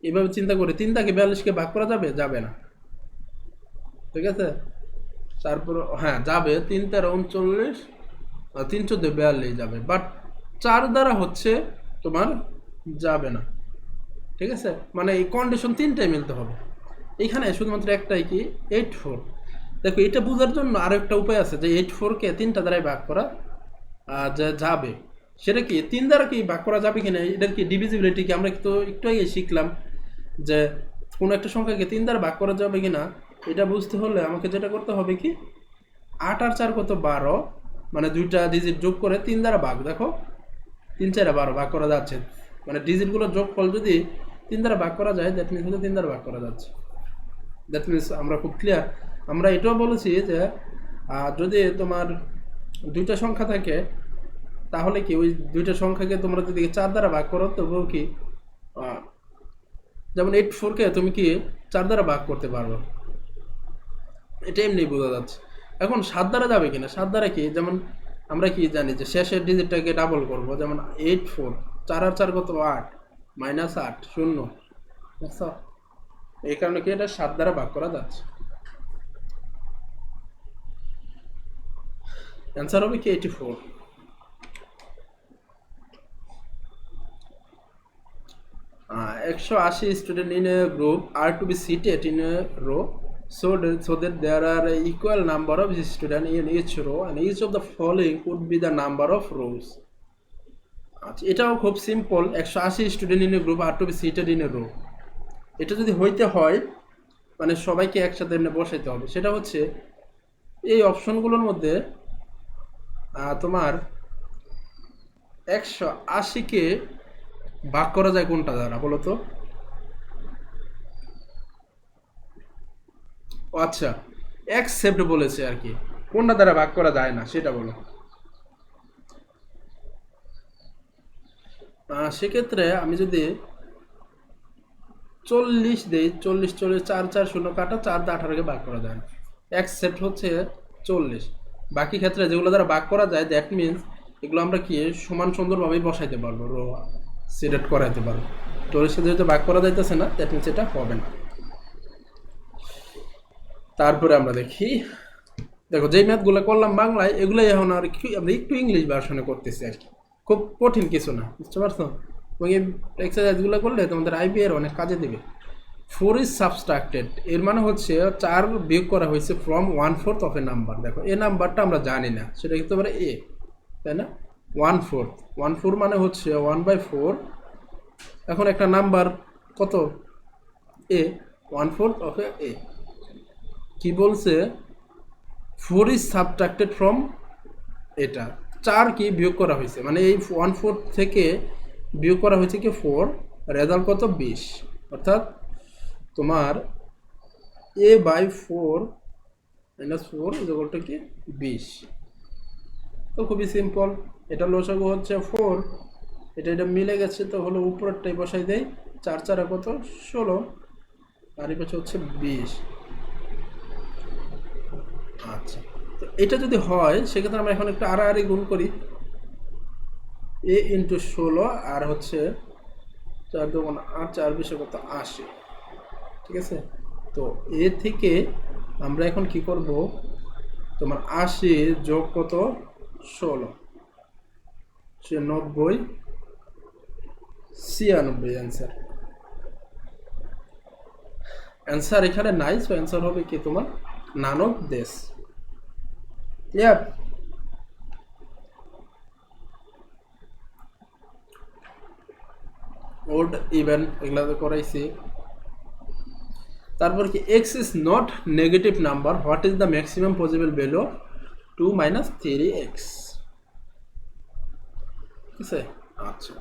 এভাবে চিন্তা করি, 3 থেকে 42-কে ভাগ করা যাবে, যাবে না। ঠিক আছে, তারপর হ্যাঁ যাবে, 3, 13, 39, 3, 14, 42 যাবে, বাট 4 দ্বারা হচ্ছে তোমার যাবে না। ঠিক আছে, মানে এই কন্ডিশন তিনটাই মিলতে হবে। এখানে শুধুমাত্র একটাই কি 8, 4। দেখো এটা বোঝার জন্য আরো একটা উপায় আছে যে 8, 4-কে 3টা দ্বারাই ভাগ করা যাবে। সেটা কি 3 দ্বারা কি ভাগ করা যাবে কিনা, এটার কি ডিভিজিবিলিটি কি আমরা তো একটু আগে শিখলাম যে কোনো একটা সংখ্যাকে 3 দ্বারা ভাগ করা যাবে কিনা। এটা বুঝতে হলে আমাকে যেটা করতে হবে কি 8 আর 4 কত 12, মানে দুইটা ডিজিট যোগ করে 3 দ্বারা ভাগ, দেখো 3, 4, 12 ভাগ করা যাচ্ছে, মানে ডিজিটগুলোর যোগফল যদি 3 দ্বারা ভাগ করা যায় দ্যাট মিনস 3 দ্বারা ভাগ করা যাচ্ছে। দ্যাট মিনস আমরা খুব ক্লিয়ার। আমরা এটাও বলেছি যে যদি তোমার দুইটা সংখ্যা থাকে তাহলে কি ওই দুইটা সংখ্যাকে তোমরা যদি 4 দ্বারা ভাগ করো তবুও কি যেমন 8, 4-কে তুমি কি 4 দ্বারা ভাগ করতে পারবে, এটা এমনি বোঝা যাচ্ছে। এখন 7 দ্বারা যাবে কিনা, 7 দ্বারা কি যেমন আমরা কি জানি যে শেষের ডিজিটটাকে ডাবল করব, যেমন 8, 4, 4 আর 4 কত 8, -8, 0। বুঝছো? এই কারণে কি এটা 7 দ্বারা ভাগ করা যাচ্ছে। অ্যান্সার হবে কি 84। 180 student in a group are to be seated in a row so that there are an equal number of students in each row and each of the following would be the number of rows. আচ্ছা, এটাও খুব simple. 180 student in a group are to be seated in a row, এটা যদি হইতে হয় মানে সবাইকে একসাথে এমনি বসাইতে হবে। সেটা হচ্ছে এই অপশনগুলোর মধ্যে তোমার 180-কে ভাগ করা যায় কোনটা দ্বারা বলো তো? আচ্ছা, অ্যাকসেপ্ট বলেছে আর কি, কোনটা দ্বারা ভাগ করা যায় না সেটা বলো। সেক্ষেত্রে আমি যদি 40 দেই, 40, 40, 4, 4, 0 কাটা, 4 দিয়ে 18-কে ভাগ করা যায় না। অ্যাকসেপ্ট হচ্ছে 40। বাকি ক্ষেত্রে যেগুলো দ্বারা ভাগ করা যায় দ্যাট মিনস এগুলো আমরা কি সমান সুন্দরভাবেই বসাইতে পারবো, রো সিলেক্ট করাইতে পারবো। 40 যেহেতু ভাগ করা যাইতেছে না দ্যাট মিনস এটা হবে না। তারপরে আমরা দেখি, দেখো যেই ম্যাথগুলো করলাম বাংলায় এগুলোই এখন আর কি আমরা একটু ইংলিশ ভার্সনে করতেছি আর কি, খুব কঠিন কিছু না, বুঝতে পারছো? এবং এই এক্সারসাইজগুলো করলে তোমাদের আইবিএর অনেক কাজে দেবে। 4 ইজ সাবস্ট্রাক্টেড এর মানে হচ্ছে 4 বিয়োগ করা হয়েছে ফ্রম 1/4 অফ এ নাম্বার। দেখো এ নাম্বারটা আমরা জানি না, সেটা কিন্তু পারে এ, তাই না? 1/4, 1/4 মানে হচ্ছে 1/4। এখন একটা নাম্বার কত এ, 1/4 অফ এ। কি বলছে 4 ইজ সাবট্রাক্টেড ফ্রম, এটা 4 কি বিয়োগ করা হয়েছে, মানে এই 1/4 থেকে বিয়োগ করা হয়েছে কি 4, রেজাল্ট কত 20। অর্থাৎ তোমার a/4 - 4 ইকুয়াল টু কি 20। তো খুবই সিম্পল, এটা লসাগু হচ্ছে 4, এটা মিলে গেছে, তো হলো উপরেরটাই বসাই দেয়, 4, 4 কত 16, আর এই পাশে হচ্ছে 20। আচ্ছা, তো এটা যদি হয় সেক্ষেত্রে আমরা এখন একটু আড়াআড়ি গুণ করি, a × 16 আর হচ্ছে 4 × 8, 4 × 20 কত 80। ঠিক আছে, তো এ থেকে আমরা এখন কি করব, তোমার 80 যোগ কত 16, 90 96 অ্যান্সার। অ্যান্সার এখানে নাই, সো অ্যান্সার হবে কি তোমার none of this. Clear? Odd even এগুলা তো করাইছি। তারপর কি x is not negative number, what is the maximum possible value of 2 - 3x? ঠিক আছে, আচ্ছা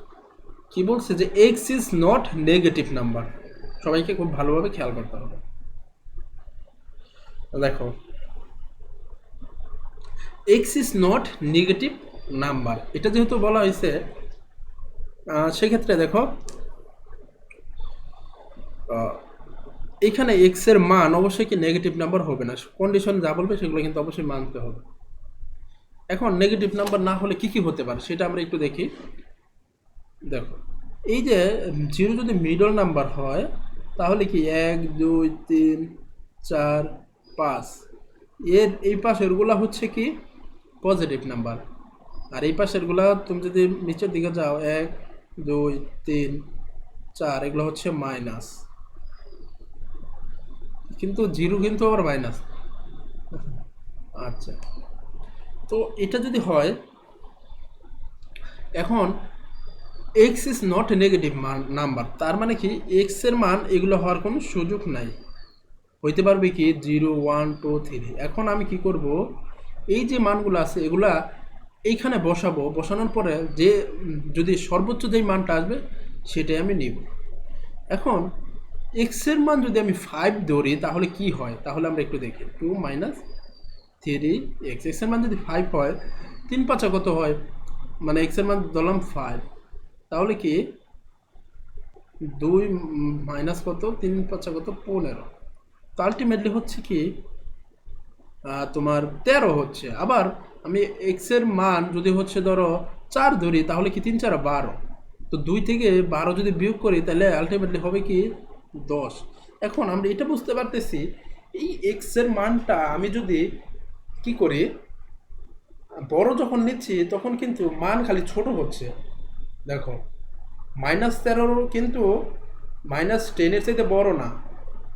কি বলছে যে x is not negative number, সবাইকে খুব ভালোভাবে খেয়াল করতে হবে। দেখো x is not negative number, এটা যেহেতু বলা হয়েছে সেক্ষেত্রে দেখো এখানে এক্স এর মান অবশ্যই কি নেগেটিভ নাম্বার হবে না, কন্ডিশন যা বলবে সেগুলো কিন্তু অবশ্যই মানতে হবে। এখন নেগেটিভ নাম্বার না হলে কি কি হতে পারে সেটা আমরা একটু দেখি। দেখো এই যে 0 যদি মিডল নাম্বার হয় তাহলে কি 1 2 3 4 5 এর এই পাশেরগুলা হচ্ছে কি পজিটিভ নাম্বার, আর এই পাশেরগুলা তুমি যদি নিচের দিকে যাও 1 2 3 4 এগুলো হচ্ছে মাইনাস, কিন্তু 0 কিন্তু আবার মাইনাস। আচ্ছা তো এটা যদি হয়, এখন x is not negative number, তার মানে কি এক্স এর মান এগুলো হওয়ার কোনো সুযোগ নাই, হইতে পারবে কি 0 1 2 3। এখন আমি কি করব, এই যে মানগুলো আছে এগুলা এইখানে বসাবো, বসানোর পরে যে যদি সর্বোচ্চ যেই মানটা আসবে সেটাই আমি নিব। এখন এক্স এর মান যদি আমি 5 ধরি তাহলে কি হয়, তাহলে আমরা একটু দেখি 2 - 3x, এক্স এর মান যদি 5 হয় 3 5 কত হয়, মানে এক্স এর মান ধরলাম 5, তাহলে কি 2 মাইনাস কত 3 5 কত 15, তো আলটিমেটলি হচ্ছে কি তোমার 13 হচ্ছে। আবার আমি এক্স এর মান যদি হচ্ছে ধরো 4 ধরি তাহলে কি 3 4 12, তো 2 থেকে 12 যদি বিয়োগ করি তাহলে আলটিমেটলি হবে কি 10। এখন আমরা এটা বুঝতে পারতেছি এই এক্স এর মানটা আমি যদি কি করি বড় যখন নিচ্ছি তখন কিন্তু মান খালি ছোট হচ্ছে। দেখো -13 কিন্তু -10 চাইতে বড় না,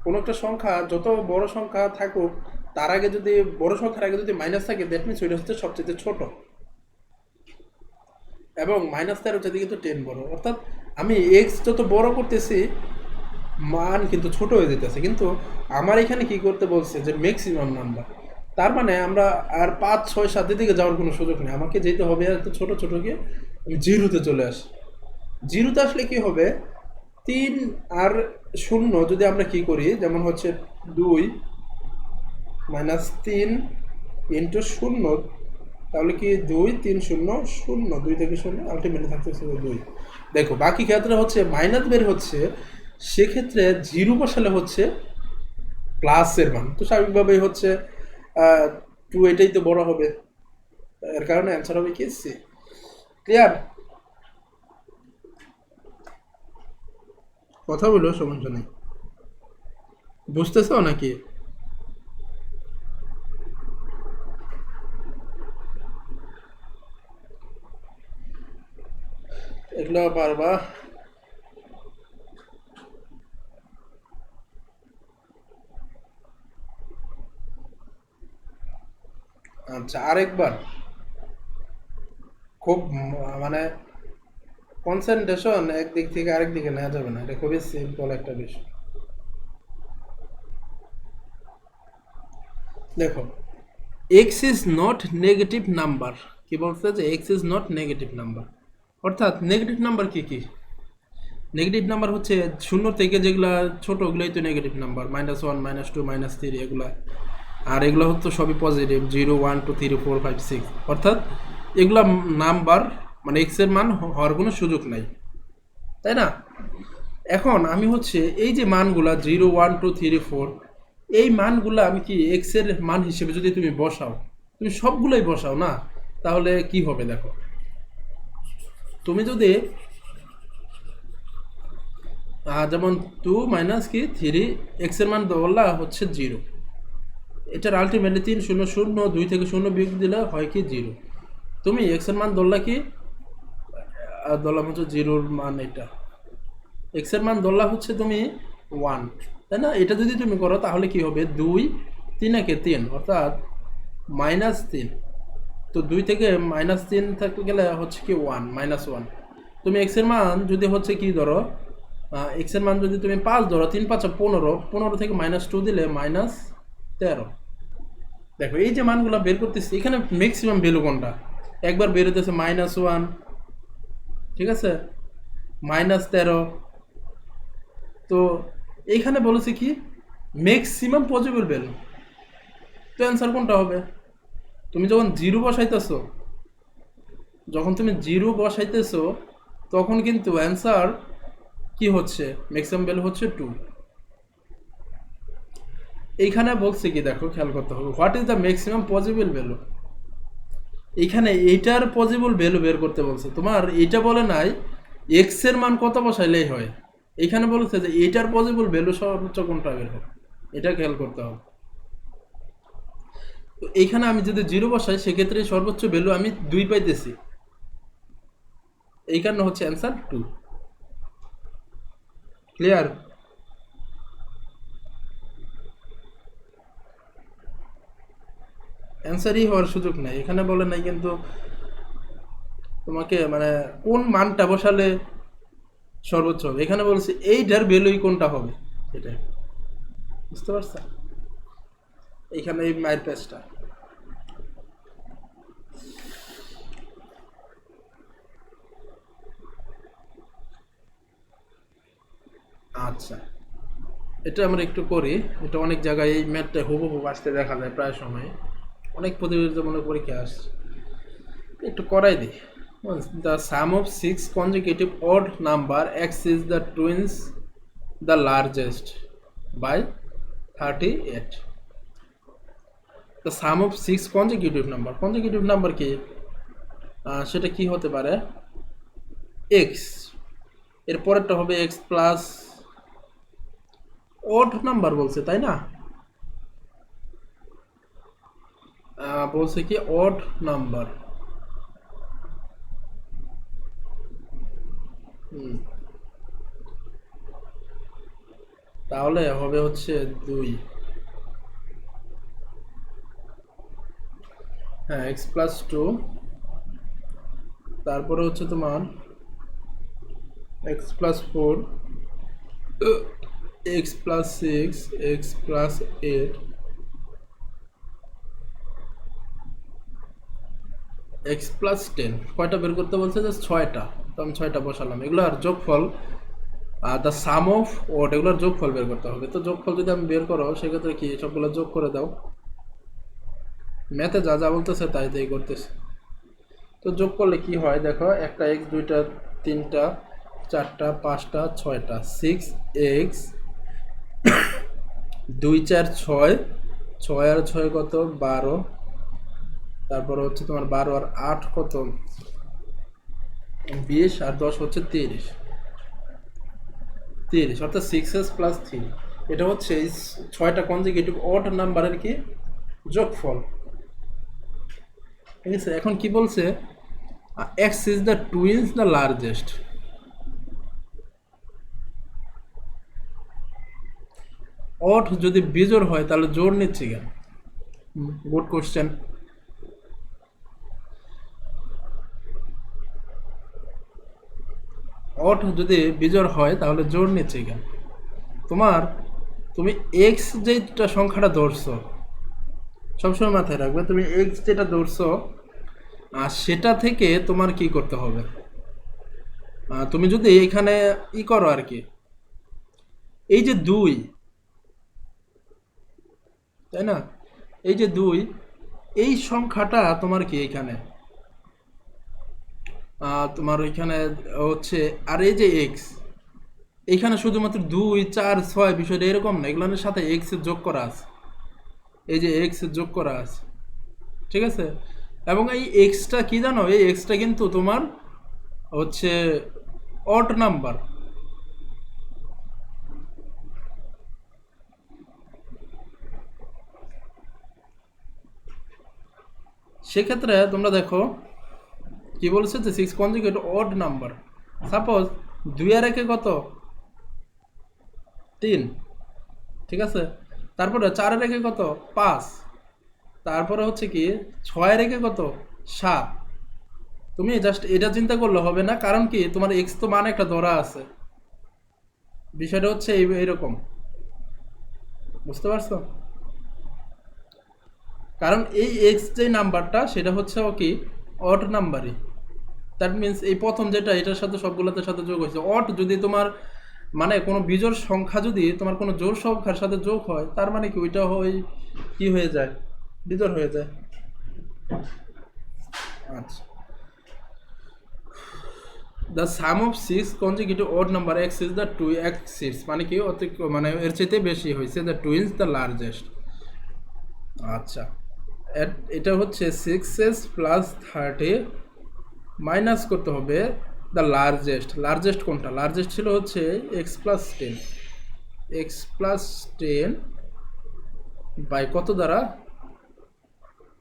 কোনো একটা সংখ্যা যত বড় সংখ্যা থাকুক তার আগে যদি বড় সংখ্যার আগে যদি মাইনাস থাকে দ্যাট মিনস ওইটা হচ্ছে সবচেয়ে ছোট, এবং -13 চাইতে কিন্তু 10 বড়, অর্থাৎ আমি এক্স যত বড় করতেছি মান কিন্তু ছোট হয়ে যেতেছে। কিন্তু আমার এখানে কি করতে বলছে যে ম্যাক্সিমাম নাম্বার, তার মানে আমরা আর 5 6 7 দিকে যাওয়ার কোনো সুযোগ নেই, আমাকে যেতে হবে এত ছোট ছোট গিয়ে আমি জিরোতে চলে আসি। জিরোতে আসলে কি হবে 3 আর 0 যদি আমরা কি করি, যেমন হচ্ছে 2 - 3 ইন্টু 0, তাহলে কি 2 3 0 0 2 থেকে 0 আলটিমেটলি থাকতেছে 2। দেখো বাকি ক্ষেত্রে হচ্ছে মাইনাস বের হচ্ছে, সেক্ষেত্রে 0 বসালে হচ্ছে প্লাসের মান, তো স্বাভাবিকভাবেই হচ্ছে 2 এটাই তো বড় হবে, এর কারণে অ্যান্সার হবে কি সি। ক্লিয়ার? কথা বলো, সমস্যা নেই, বুঝতেছ নাকি? এগুলো পারবা? আচ্ছা আরেকবার খুব মানে কনসেন্ট্রেশন একদিক থেকে আরেক দিকে নেওয়া যাবে না, এটা খুবই সিম্পল একটা বিষয়। দেখো x is not negative number, কি বলছে যে x is not negative number, অর্থাৎ নেগেটিভ নাম্বার কি কি, নেগেটিভ নাম্বার হচ্ছে 0 থেকে যেগুলা ছোট ওগুলোই তো নেগেটিভ নাম্বার, -1 -2 -3 এগুলা, আর এগুলো হচ্ছে সবই পজিটিভ 0 1 2 3 4 5 6, অর্থাৎ এগুলা নাম্বার মানে এক্স এর মান হওয়ার কোনো সুযোগ নাই, তাই না? এখন আমি হচ্ছে এই যে মানগুলা 0 1 2 3 4 এই মানগুলা আমি কি এক্স এর মান হিসেবে যদি তুমি বসাও, তুমি সবগুলোই বসাও না, তাহলে কি হবে দেখো, তুমি যদি যেমন 2 মাইনাস কি 3 এক্স এর মান বললা হচ্ছে 0, এটার আলটিমেটলি 3 0 0 2 থেকে 0 বিয়োগ দিলে হয় কি 0, তুমি এক্স এর মান ধরলা কি ধরলাম হচ্ছে জিরোর মান এটা, এক্স এর মান ধরলাম হচ্ছে তুমি 1, তাই না? এটা যদি তুমি করো তাহলে কি হবে, 2 3 একে 3 অর্থাৎ -3। তো 2 থেকে -3 থাকতে গেলে হচ্ছে কি 1 -1। তুমি এক্স এর মান যদি হচ্ছে কি ধরো, এক্স এর মান যদি তুমি 5 ধরো, 3 5 15, 15 থেকে -2 দিলে -13। দেখো এই যে মানগুলো বের করতেছি, এখানে ম্যাক্সিমাম ভ্যালু কোনটা? একবার বের হতেছে -1, ঠিক আছে, -13। তো এইখানে বলেছে কি ম্যাক্সিমাম পসিবল ভ্যালু। তো অ্যান্সার কোনটা হবে? তুমি যখন জিরো বসাইতেছো, তখন কিন্তু অ্যান্সার কি হচ্ছে, ম্যাক্সিমাম ভ্যালু হচ্ছে 2। এইখানে বলছে কি দেখো, খেয়াল করতে হবে, what is the maximum possible value. এইখানে এইটার পসিবল ভ্যালু বের করতে বলছে, তোমার এইটা বলে নাই এক্স এর মান কত বসাইলেই হয়। এইখানে বলেছে যে এইটার পসিবল ভ্যালু সর্বোচ্চ কোনটা বের হবে, এটা খেয়াল করতে হবে। তো এইখানে আমি যদি জিরো বসাই সেক্ষেত্রে সর্বোচ্চ ভ্যালু আমি 2 পাইতেছি, এই কারণে হচ্ছে অ্যান্সার 2। ক্লিয়ার? অ্যান্সারই হওয়ার সুযোগ নাই, এখানে বলে নাই কিন্তু তোমাকে মানে কোন মানটা বসালে সর্বোচ্চ হবে। এখানে বলছি এইটার ভ্যালুই কোনটা হবে, সেটাই। বুঝতে পারছো? এইখানে এই মায়ের পেজটা। আচ্ছা, এটা আমরা একটু করি। এটা অনেক জায়গায় এই ম্যাথটা হুবহু আসতে দেখা যায় প্রায় সময়, অনেক প্রতিযোগিতামূলক পরীক্ষা আসছে, একটু করাই দিই। The some of 6 consecutive odd number x is the twins the largest by 38. The some of 6 consecutive number কি, সেটা কি হতে পারে, এক্স, এর পরেরটা হবে এক্স প্লাস odd নাম্বার বলছে, তাই না? বলছে কি odd নাম্বার। তাহলে হবে হচ্ছে 2। হ্যাঁ, এক্স প্লাস 2, তারপরে হচ্ছে তোমার x plus 4, x plus 6, x plus 8, x plus 10। কয়টা বের করতে বলছে? যে 6টা। তো আমি 6টা বসালাম, এগুলো আর যোগফল, দ্য সাম অফ ওট, এগুলোর যোগফল বের করতে হবে। তো যোগফল যদি আমি বের করো সেক্ষেত্রে কি সবগুলো যোগ করে দাও, ম্যাথে যা যা বলতেছে তাই তাই করতেছে। তো যোগ করলে কি হয় দেখো, একটা এক্স, দুইটা, তিনটা, চারটা, পাঁচটা, 6টা, 6x, 2 4 6, 6 আর 6 কত 12, তারপর হচ্ছে তোমার 12 আর 8 কত 20, আর 10 হচ্ছে 30, অর্থাৎ 6s প্লাস 3। এটা হচ্ছে এই 6টা কনজিকিউটিভ অড নাম্বারের কি যোগফল। ঠিক আছে, এখন কি বলছে, x is the twins the largest. Odd যদি বিজোড় হয় তাহলে জোর নিচ্ছে কেন? Good question. অড যদি বিজোড় হয় তাহলে জোর নিচ্ছে কেন? তুমি এক্স যেটা সংখ্যাটা ধরছো, সবসময় মাথায় রাখবে, তুমি এক্স যেটা ধরছো আর সেটা থেকে তোমার কি করতে হবে, তুমি যদি এখানে করো আর কি, এই যে 2, তাই না, এই যে 2, এই সংখ্যাটা তোমার কি এখানে, তোমার এখানে হচ্ছে, আর এই যে এক্স, এইখানে শুধুমাত্র 2 4 6 বিষয়টা এরকম না, এগুলোর সাথে এক্স যোগ করা আছে, এই যে এক্স যোগ করা আছে, ঠিক আছে। এবং এই এক্সটা কি জানো, এই এক্সটা কিন্তু তোমার হচ্ছে অড নাম্বার। সেক্ষেত্রে তোমরা দেখো কি বলছে যে 6 কনজুগেট অড নাম্বার। সাপোজ 2 আর 1 কত, 3, ঠিক আছে। তারপরে 4 আর 1 কত, 5। তারপরে হচ্ছে কি 6 আর 1 কত, 7। তুমি জাস্ট এটা চিন্তা করলে হবে না, কারণ কি তোমার এক্স তো মান একটা ধরা আছে। বিষয়টা হচ্ছে এইরকম, বুঝতে পারছো? কারণ এই এক্স যে নাম্বারটা সেটা হচ্ছে কি অড নাম্বারই। দ্যাট মিনস এই প্রথম যেটা এটার সাথে সবগুলোতে সাথে যোগ হয়েছে। অড যদি তোমার মানে কোনো বিজোড় সংখ্যা যদি তোমার কোনো জোড় সংখ্যার সাথে যোগ হয়, তার মানে কি ওইটা ওই কি হয়ে যায়, বিজোড় হয়ে যায়। আচ্ছা, the some of 6 consecutive odd number x is the 2 x6, মানে কি মানে এর চাইতে বেশি হয়েছে, দ্য টুইন্স দ্য লার্জেস্ট। আচ্ছা, এটা হচ্ছে 6s প্লাস 30 মাইনাস করতে হবে দ্য লার্জেস্ট। লার্জেস্ট কোনটা? লার্জেস্ট ছিল হচ্ছে x plus 10, x plus 10 by কত দ্বারা,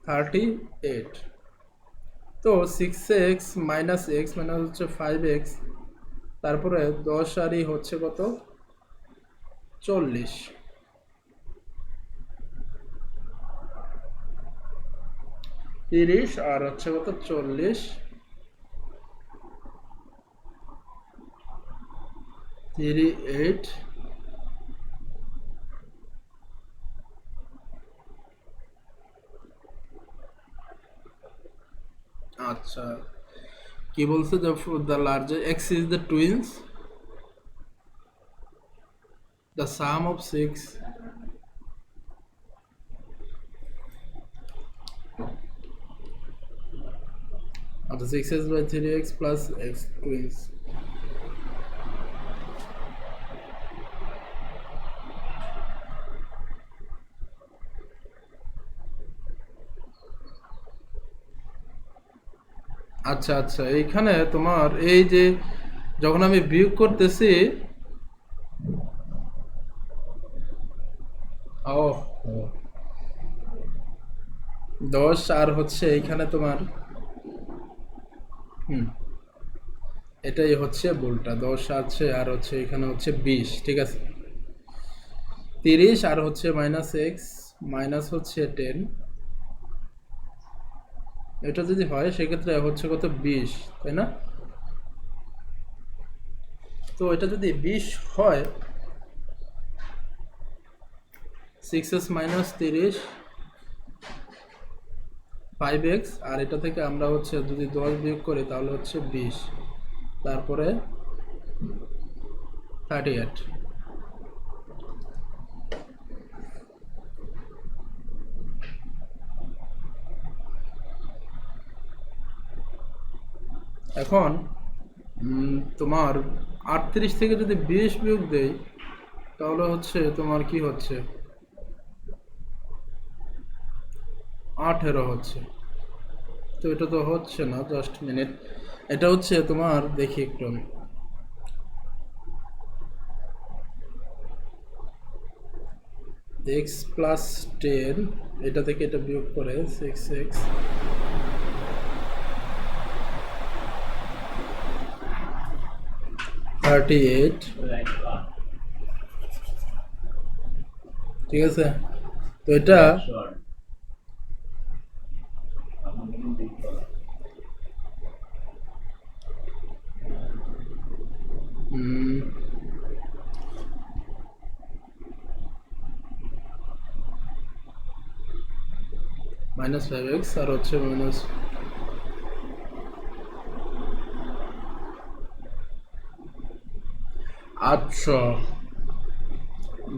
38। তো 6x মাইনাস এক্স মাইনাস হচ্ছে 5x, তারপরে 10 আরই হচ্ছে কত, 40। 30 আর হচ্ছে কত, 40, 38। আচ্ছা, কি বলছে যে the largest x is the twins, the some of 6। আচ্ছা, 6s by 3x plus x twins. আচ্ছা আচ্ছা, এইখানে তোমার এই যে যখন আমি বিয়োগ করতেছি, ও 10 আর হচ্ছে এইখানে তোমার এটাই হচ্ছে ভুলটা। 10 আছে আর হচ্ছে এখানে হচ্ছে 20, ঠিক আছে। 30 আর হচ্ছে মাইনাস এক্স মাইনাস হচ্ছে 10, এটা যদি হয় সেক্ষেত্রে হচ্ছে কত, 20, তাই না? তো এটা যদি 20 হয়, 6s মাইনাস 30 5x, আর এটা থেকে আমরা হচ্ছে যদি 10 বিয়োগ করি তাহলে হচ্ছে 20, তারপরে 38। এখন তোমার 38 থেকে যদি 20 বিয়োগ দেই তাহলে হচ্ছে তোমার কি হচ্ছে, 18 হচ্ছে। তো এটা তো হচ্ছে না, জাস্ট মিনিট, এটা হচ্ছে তোমার দেখি একটু আমি, এক্স প্লাস 10 এটা থেকে এটা বিয়োগ করে 6x 38, ঠিক আছে। তো এটা মাইনাস 5x আর হচ্ছে মাইনাস, আচ্ছা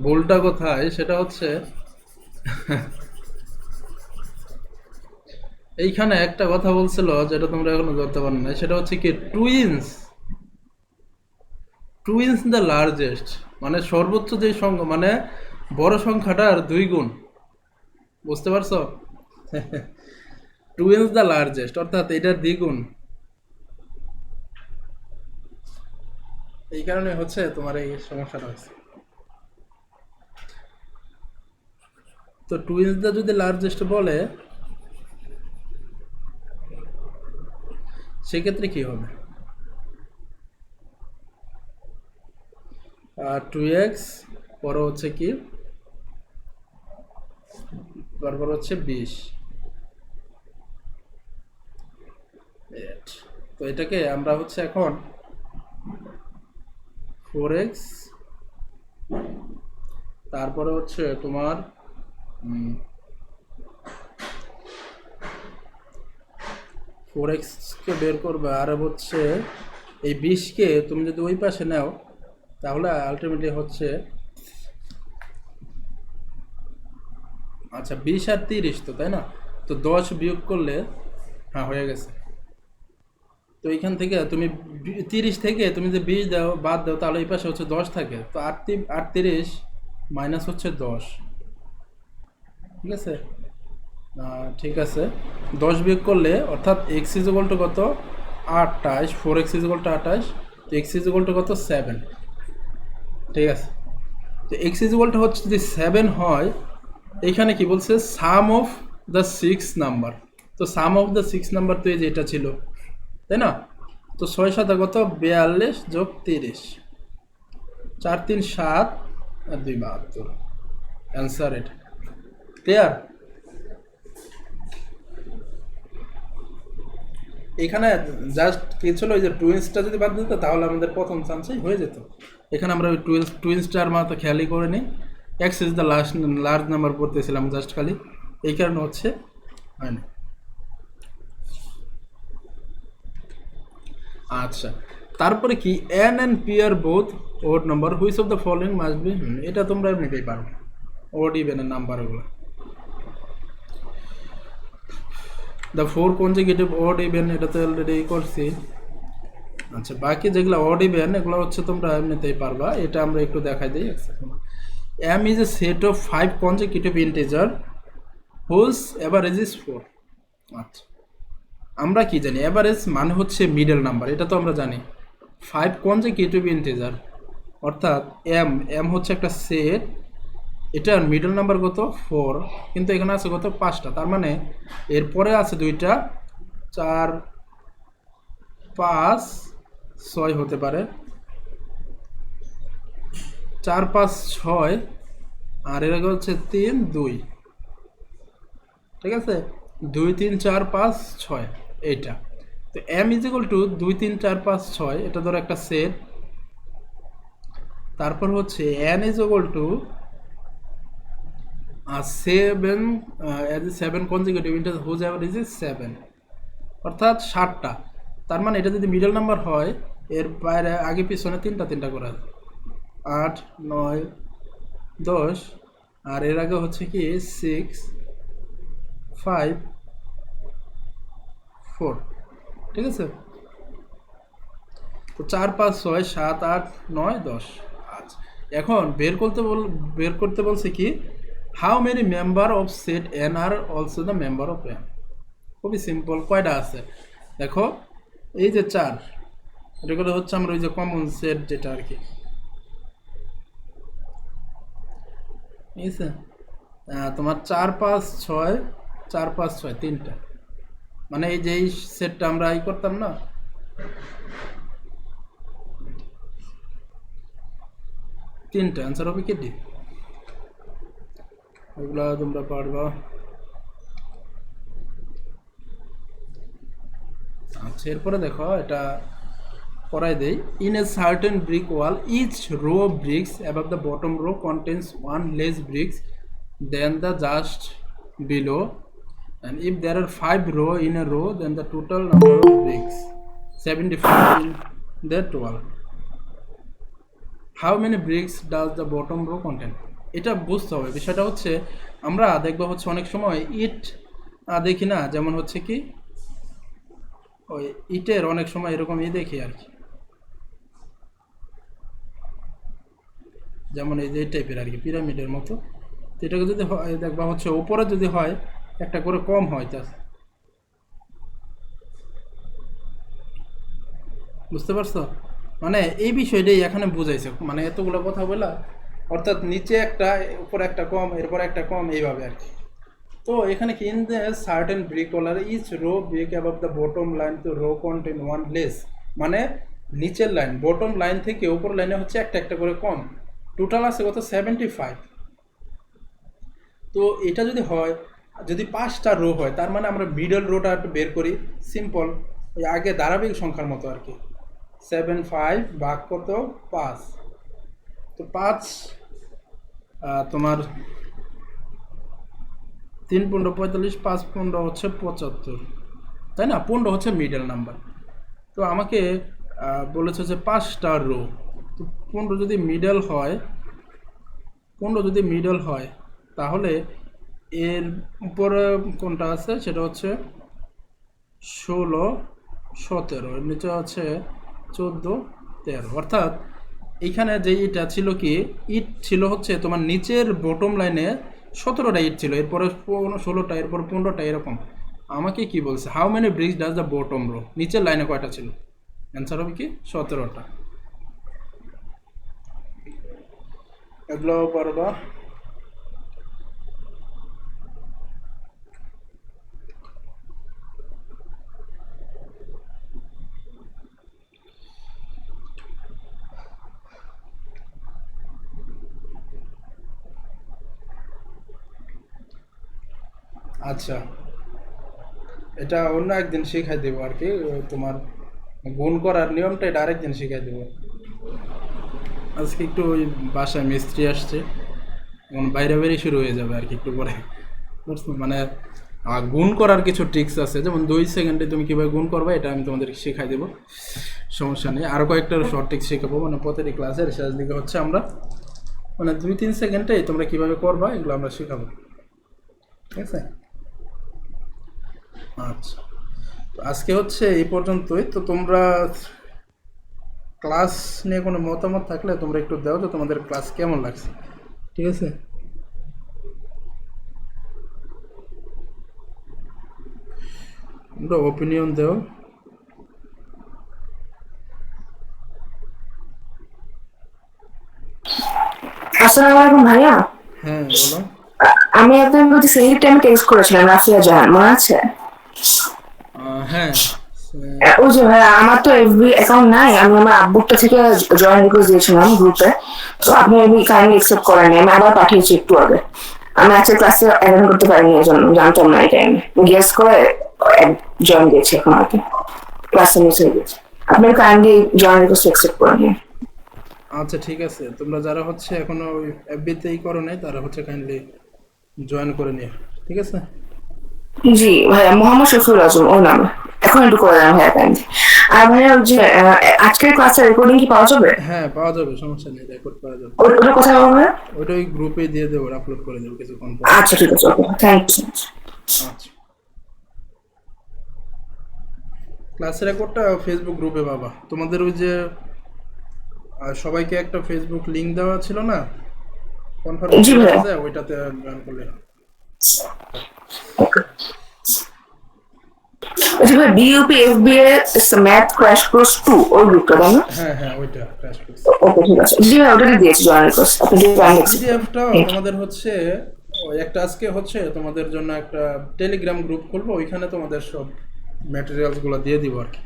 ভুলটা কোথায় সেটা হচ্ছে এইখানে একটা কথা বলছিল যেটা তোমরা এখনো ধরতে পারো না, সেটা হচ্ছে কি টুইন্স, টুইন্স দ্য লার্জেস্ট, মানে সর্বোচ্চ যে সংখ্যা, মানে বড় সংখ্যাটার 2 গুণ, বুঝতে পারছো? টুইন্স দ্য লার্জেস্ট অর্থাৎ এটার দ্বিগুণ। এই কারণে হচ্ছে তোমার এই সমস্যাটা হচ্ছে। তো টুইন্স দ্য যদি লার্জেস্ট বলে সেক্ষেত্রে কি হবে? 2x পরে হচ্ছে কি, তারপর হচ্ছে 20। তো এটাকে আমরা হচ্ছে এখন 4x, তারপরে হচ্ছে তোমার 4x কে বের করবে, আর হচ্ছে এই 20কে তুমি যদি ওই পাশে নাও তাহলে আলটিমেটলি হচ্ছে, আচ্ছা 20 আর 30 তো, তাই না? তো 10 বিয়োগ করলে, হ্যাঁ হয়ে গেছে। তো এইখান থেকে তুমি 30 থেকে তুমি যে 20 দাও বাদ দাও তাহলে এই পাশে হচ্ছে 10 থাকে, তো 38 মাইনাস হচ্ছে 10, ঠিক আছে? ঠিক আছে, 10 বিয়োগ করলে অর্থাৎ এক্স ইজ ইকুয়াল টু কত, 28, 4x ইজ ইকুয়াল টু 28, তো এক্স ইজ ইকুয়াল টু কত, 7, ঠিক আছে? তো এক্স ইজ ইকুয়াল টু হচ্ছে যদি 7 হয়, এইখানে কি বলছে, সাম অফ দ্য 6 নাম্বার। তো সাম অফ দ্য 6 নাম্বার তো এই যে এটা ছিল, তাই না? তো 6 7 কত, 42 যোগ 30, 4 3 7 আর 2 72, অ্যান্সার এটা। ক্লিয়ার? এখানে জাস্ট কি ছিল, ওই যে টুইন্সটা যদি বাদ দিত তাহলে আমাদের প্রথম চান্সেই হয়ে যেত। এখানে আমরা ওই টুইন্সটার মাথা খেয়ালই করে নিই, x is the large number পড়তেছিলাম জাস্ট খালি, এই কারণে হচ্ছে হয় না। আচ্ছা, তারপরে কি, n and p are both odd number, which of the following must be, এটা তোমরা নিতেই পারো, ওড ইভেনের নাম্বারগুলো। দ্য 4 কনজিকিউটিভ ওড ইভেন, এটা তো অলরেডি করছি। আচ্ছা, বাকি যেগুলো অড ইভেন এগুলো হচ্ছে তোমরা এমনিতেই পারবা, এটা আমরা একটু দেখাই দিই। M is a set of 5 consecutive integer whose average is 4। আচ্ছা, আমরা কি জানি, এভারেজ মানে হচ্ছে মিডল নাম্বার, এটা তো আমরা জানি। 5 কনজিকিউটিভ ইন্টিজার অর্থাৎ এম হচ্ছে একটা সেট, এটার মিডল নাম্বার কত, 4, কিন্তু এখানে আছে কত, 5টা, তার মানে এরপরে আছে 2টা, 4 5 6 হতে পারে, 4 5 6, আর এর আগে হচ্ছে 3 2, ঠিক আছে? 2 3 4 5 6 এইটা। তো এম ইজ ইকুয়াল টু 2 3 4 5 6, এটা ধরো একটা সেট। তারপর হচ্ছে N is equal to 7 consecutive integer whose average is 7, অর্থাৎ 7টা। তার মানে এটা যদি মিডল নাম্বার হয়, এর বাইরে আগে পিছনে 3টা 3টা করে, 8 9 10, আর এর আগে হচ্ছে কি 6 5 4, ঠিক আছে? তো 4 5 6 7 8 9 10। আচ্ছা, এখন বের করতে বলছে কি, how many member of set N are also the member of N. খুবই সিম্পল, কয়টা আছে দেখো, এই যে 4, এগুলো হচ্ছে আমরা ওই যে কমন সেট যেটা আর কি, ঠিক আছে? তোমার 4 5 6, 4 5 6 3টা, মানে এই যে এই সেটটা আমরা করতাম না, তিনটা অ্যান্সার হবে কি ডি। ওইগুলো তোমরা পারবা। আচ্ছা, এরপরে দেখো এটা পড়াই দেই। In a certain brick wall each row of bricks above the bottom row contains one less bricks than the just below, and if there are 5 row in a row then the total number of bricks 75 in that wall. How many bricks does the bottom row contain? এটা বুঝতে হবে। বিষয়টা হচ্ছে আমরা দেখবো হচ্ছে অনেক সময় ইট দেখি না, যেমন হচ্ছে কি ওই ইটের অনেক সময় এরকম দেখি আর কি, যেমন এই যে এই টাইপের আর কি, পিরামিডের মতো। তো এটাকে যদি হয় দেখবা হচ্ছে উপরে যদি হয় একটা করে কম হয়, তা বুঝতে পারছো? মানে এই বিষয়টাই এখানে বুঝাইছে, মানে এতগুলো কথা বলা, অর্থাৎ নিচে একটা উপরে একটা কম, এরপর একটা কম, এইভাবে আর কি। তো এখানে কি in the certain brick collar each row brick above the bottom line to row contain one less, মানে নিচের লাইন বটম লাইন থেকে উপর লাইনে হচ্ছে একটা একটা করে কম, টোটাল আছে কত 75। তো এটা যদি হয়, যদি 5টা রো হয় তার মানে আমরা মিডল রোটা একটু বের করি, সিম্পল ওই আগে ধারাবাহিক সংখ্যার মতো আর কি। 7 5 ভাগ কত 5, তো 5 তোমার 3 15 45, 5 15 হচ্ছে 75, তাই না? 15 হচ্ছে মিডল নাম্বার। তো আমাকে বলেছে যে 5টা রো, তো 15 যদি মিডল হয়, 15 যদি মিডল হয় তাহলে এর উপরে কোনটা আছে সেটা হচ্ছে 16 17, এর নিচে আছে 14 13, অর্থাৎ এইখানে যে ইটটা ছিল কি ইট ছিল হচ্ছে তোমার নিচের বটম লাইনে 17টা ইট ছিল, এরপরে 16টা, এরপর 15টা, এরকম। আমাকে কি বলছে how many bricks does the bottom row, নিচের লাইনে কয়টা ছিল, অ্যান্সার হবে কি 17টা। এগুলো পারবা। আচ্ছা, এটা অন্য একদিন শিখাই দেবো আর কি, তোমার গুণ করার নিয়মটা এটা আরেকদিন শিখাই দেবো। আজকে একটু ওই বাসায় মিস্ত্রি আসছে, এখন বাইরে বাইরে শুরু হয়ে যাবে আর কি একটু পরে, বুঝছো? মানে গুণ করার কিছু ট্রিক্স আছে, যেমন 2 সেকেন্ডে তুমি কীভাবে গুণ করবে এটা আমি তোমাদেরকে শেখাই দেবো, সমস্যা নেই। আরও কয়েকটা শর্ট ট্রিক্স শেখাবো, মানে প্রতিটি ক্লাসের শেষ দিকে হচ্ছে আমরা মানে 2-3 সেকেন্ডেই তোমরা কীভাবে করবা এগুলো আমরা শেখাবো, ঠিক আছে? আচ্ছা, তো আজকে হচ্ছে এই পর্যন্তই। তো তোমরা ক্লাস নিয়ে কোনো মতামত থাকলে তোমরা একটু দাও যে তোমাদের ক্লাস কেমন লাগছে, ঠিক আছে? তোমরা ওপিনিয়ন দাও। আসসালামু আলাইকুম ভাইয়া। হ্যাঁ বলো। আমি আপনাকে প্রতি সেই টাইম টেক্সট করেছিলাম, রাফিয়া জাহান, মনে আছে? হ্যাঁ ওই যে ভাইয়া, আমার তো এফবি অ্যাকাউন্ট নাই, আমি আমার আব্বুরটা থেকে জয়েন রিকোয়েস্ট দিয়েছিলাম গ্রুপে, তো আপনি এমনি কাইন্ডলি অ্যাকসেপ্ট করেননি, আমি আবার পাঠিয়েছি একটু আগে। আমি আজকে ক্লাসে অ্যাটেন্ড করতে পারিনি, এই জন্য জানতাম না এই টাইমে, গেস করে জয়েন দিয়েছি, এখন আর কি ক্লাসে মিস হয়ে গেছে। আপনি কাইন্ডলি জয়েন রিকোয়েস্ট অ্যাকসেপ্ট করে নিন। আচ্ছা ঠিক আছে, তোমরা যারা হচ্ছে এখনো ওই এফবিতেই করো নাই তারা হচ্ছে কাইন্ডলি জয়েন করে নিও, ঠিক আছে? জি ভাইয়া, মোহাম্মদ শফিউল আজম ওর নাম, এখন একটু করে দেন ভাইয়া কাইন্ডলি। আর ভাইয়া ওই যে আজকের ক্লাসের রেকর্ডিং কি পাওয়া যাবে? হ্যাঁ পাওয়া যাবে, সমস্যা নেই, রেকর্ড করা যাবে। ওটা কোথায় পাবো ভাইয়া? ওইটা ওই গ্রুপে দিয়ে দেবো, আপলোড করে দেবো কিছুক্ষণ পর। আচ্ছা ঠিক আছে, ওকে, থ্যাংক ইউ। আচ্ছা, ক্লাস রেকর্ডটা ফেসবুক গ্রুপে পাবা। তোমাদের ওই যে সবাইকে একটা ফেসবুক লিংক দেওয়া ছিল না জি কনফারেন্সে, ভাইয়া, ওইটাতে জয়েন করলে। ওকে। আচ্ছা ভাই, BUP FBA math crash course 2 ওই গ্রুপটা তাই না? হ্যাঁ হ্যাঁ ওইটা ক্র্যাশ কোর্স। ওকে ঠিক আছে, জি ভাই, ওটাতে দিয়েছি জয়েন রিকোয়েস্ট, আপনি জয়েন রিকোয়েস্ট। পিডিএফটাও তোমাদের হচ্ছে ওই একটা আজকে হচ্ছে তোমাদের জন্য একটা টেলিগ্রাম গ্রুপ খুলবো, ওইখানে তোমাদের সব ম্যাটেরিয়ালসগুলো দিয়ে দিব আর কি।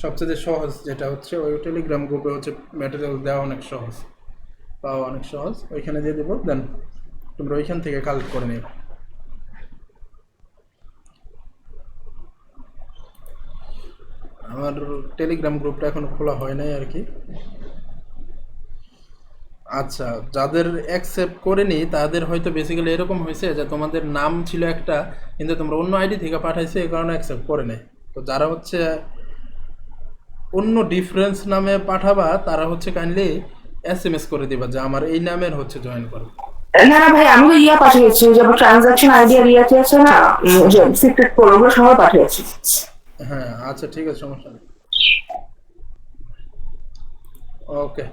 সবচেয়ে সহজ যেটা হচ্ছে ওই টেলিগ্রাম গ্রুপে হচ্ছে ম্যাটেরিয়াল দেওয়া অনেক সহজ, পাওয়া অনেক সহজ, ওইখানে দিয়ে দেবো, দেন তোমরা ওইখান থেকে কালেক্ট করে নেবে। আমার টেলিগ্রাম গ্রুপটা এখনো খোলা হয় নাই আর কি। আচ্ছা, যাদের অ্যাকসেপ্ট করেনি তাদের হয়তো বেসিক্যালি এরকম হয়েছে যে তোমাদের নাম ছিল একটা কিন্তু তোমরা অন্য আইডি থেকে পাঠাইছে, এই কারণে অ্যাকসেপ্ট করে নেয়। তো যারা হচ্ছে অন্য ডিফারেন্স নামে পাঠাবা তারা হচ্ছে কাইন্ডলি এসএমএস করে দিবা যে আমার এই নামের হচ্ছে জয়েন করো। না না ভাই, আমি তো ইয়া পাঠিয়েছি, যেমন ট্রানজাকশন আইডি আর ইয়াতে আছে না, যে সিক্রেট কোড, ওগুলো সহ পাঠিয়েছি। হ্যাঁ আচ্ছা ঠিক আছে, সমস্যা নেই, ওকে।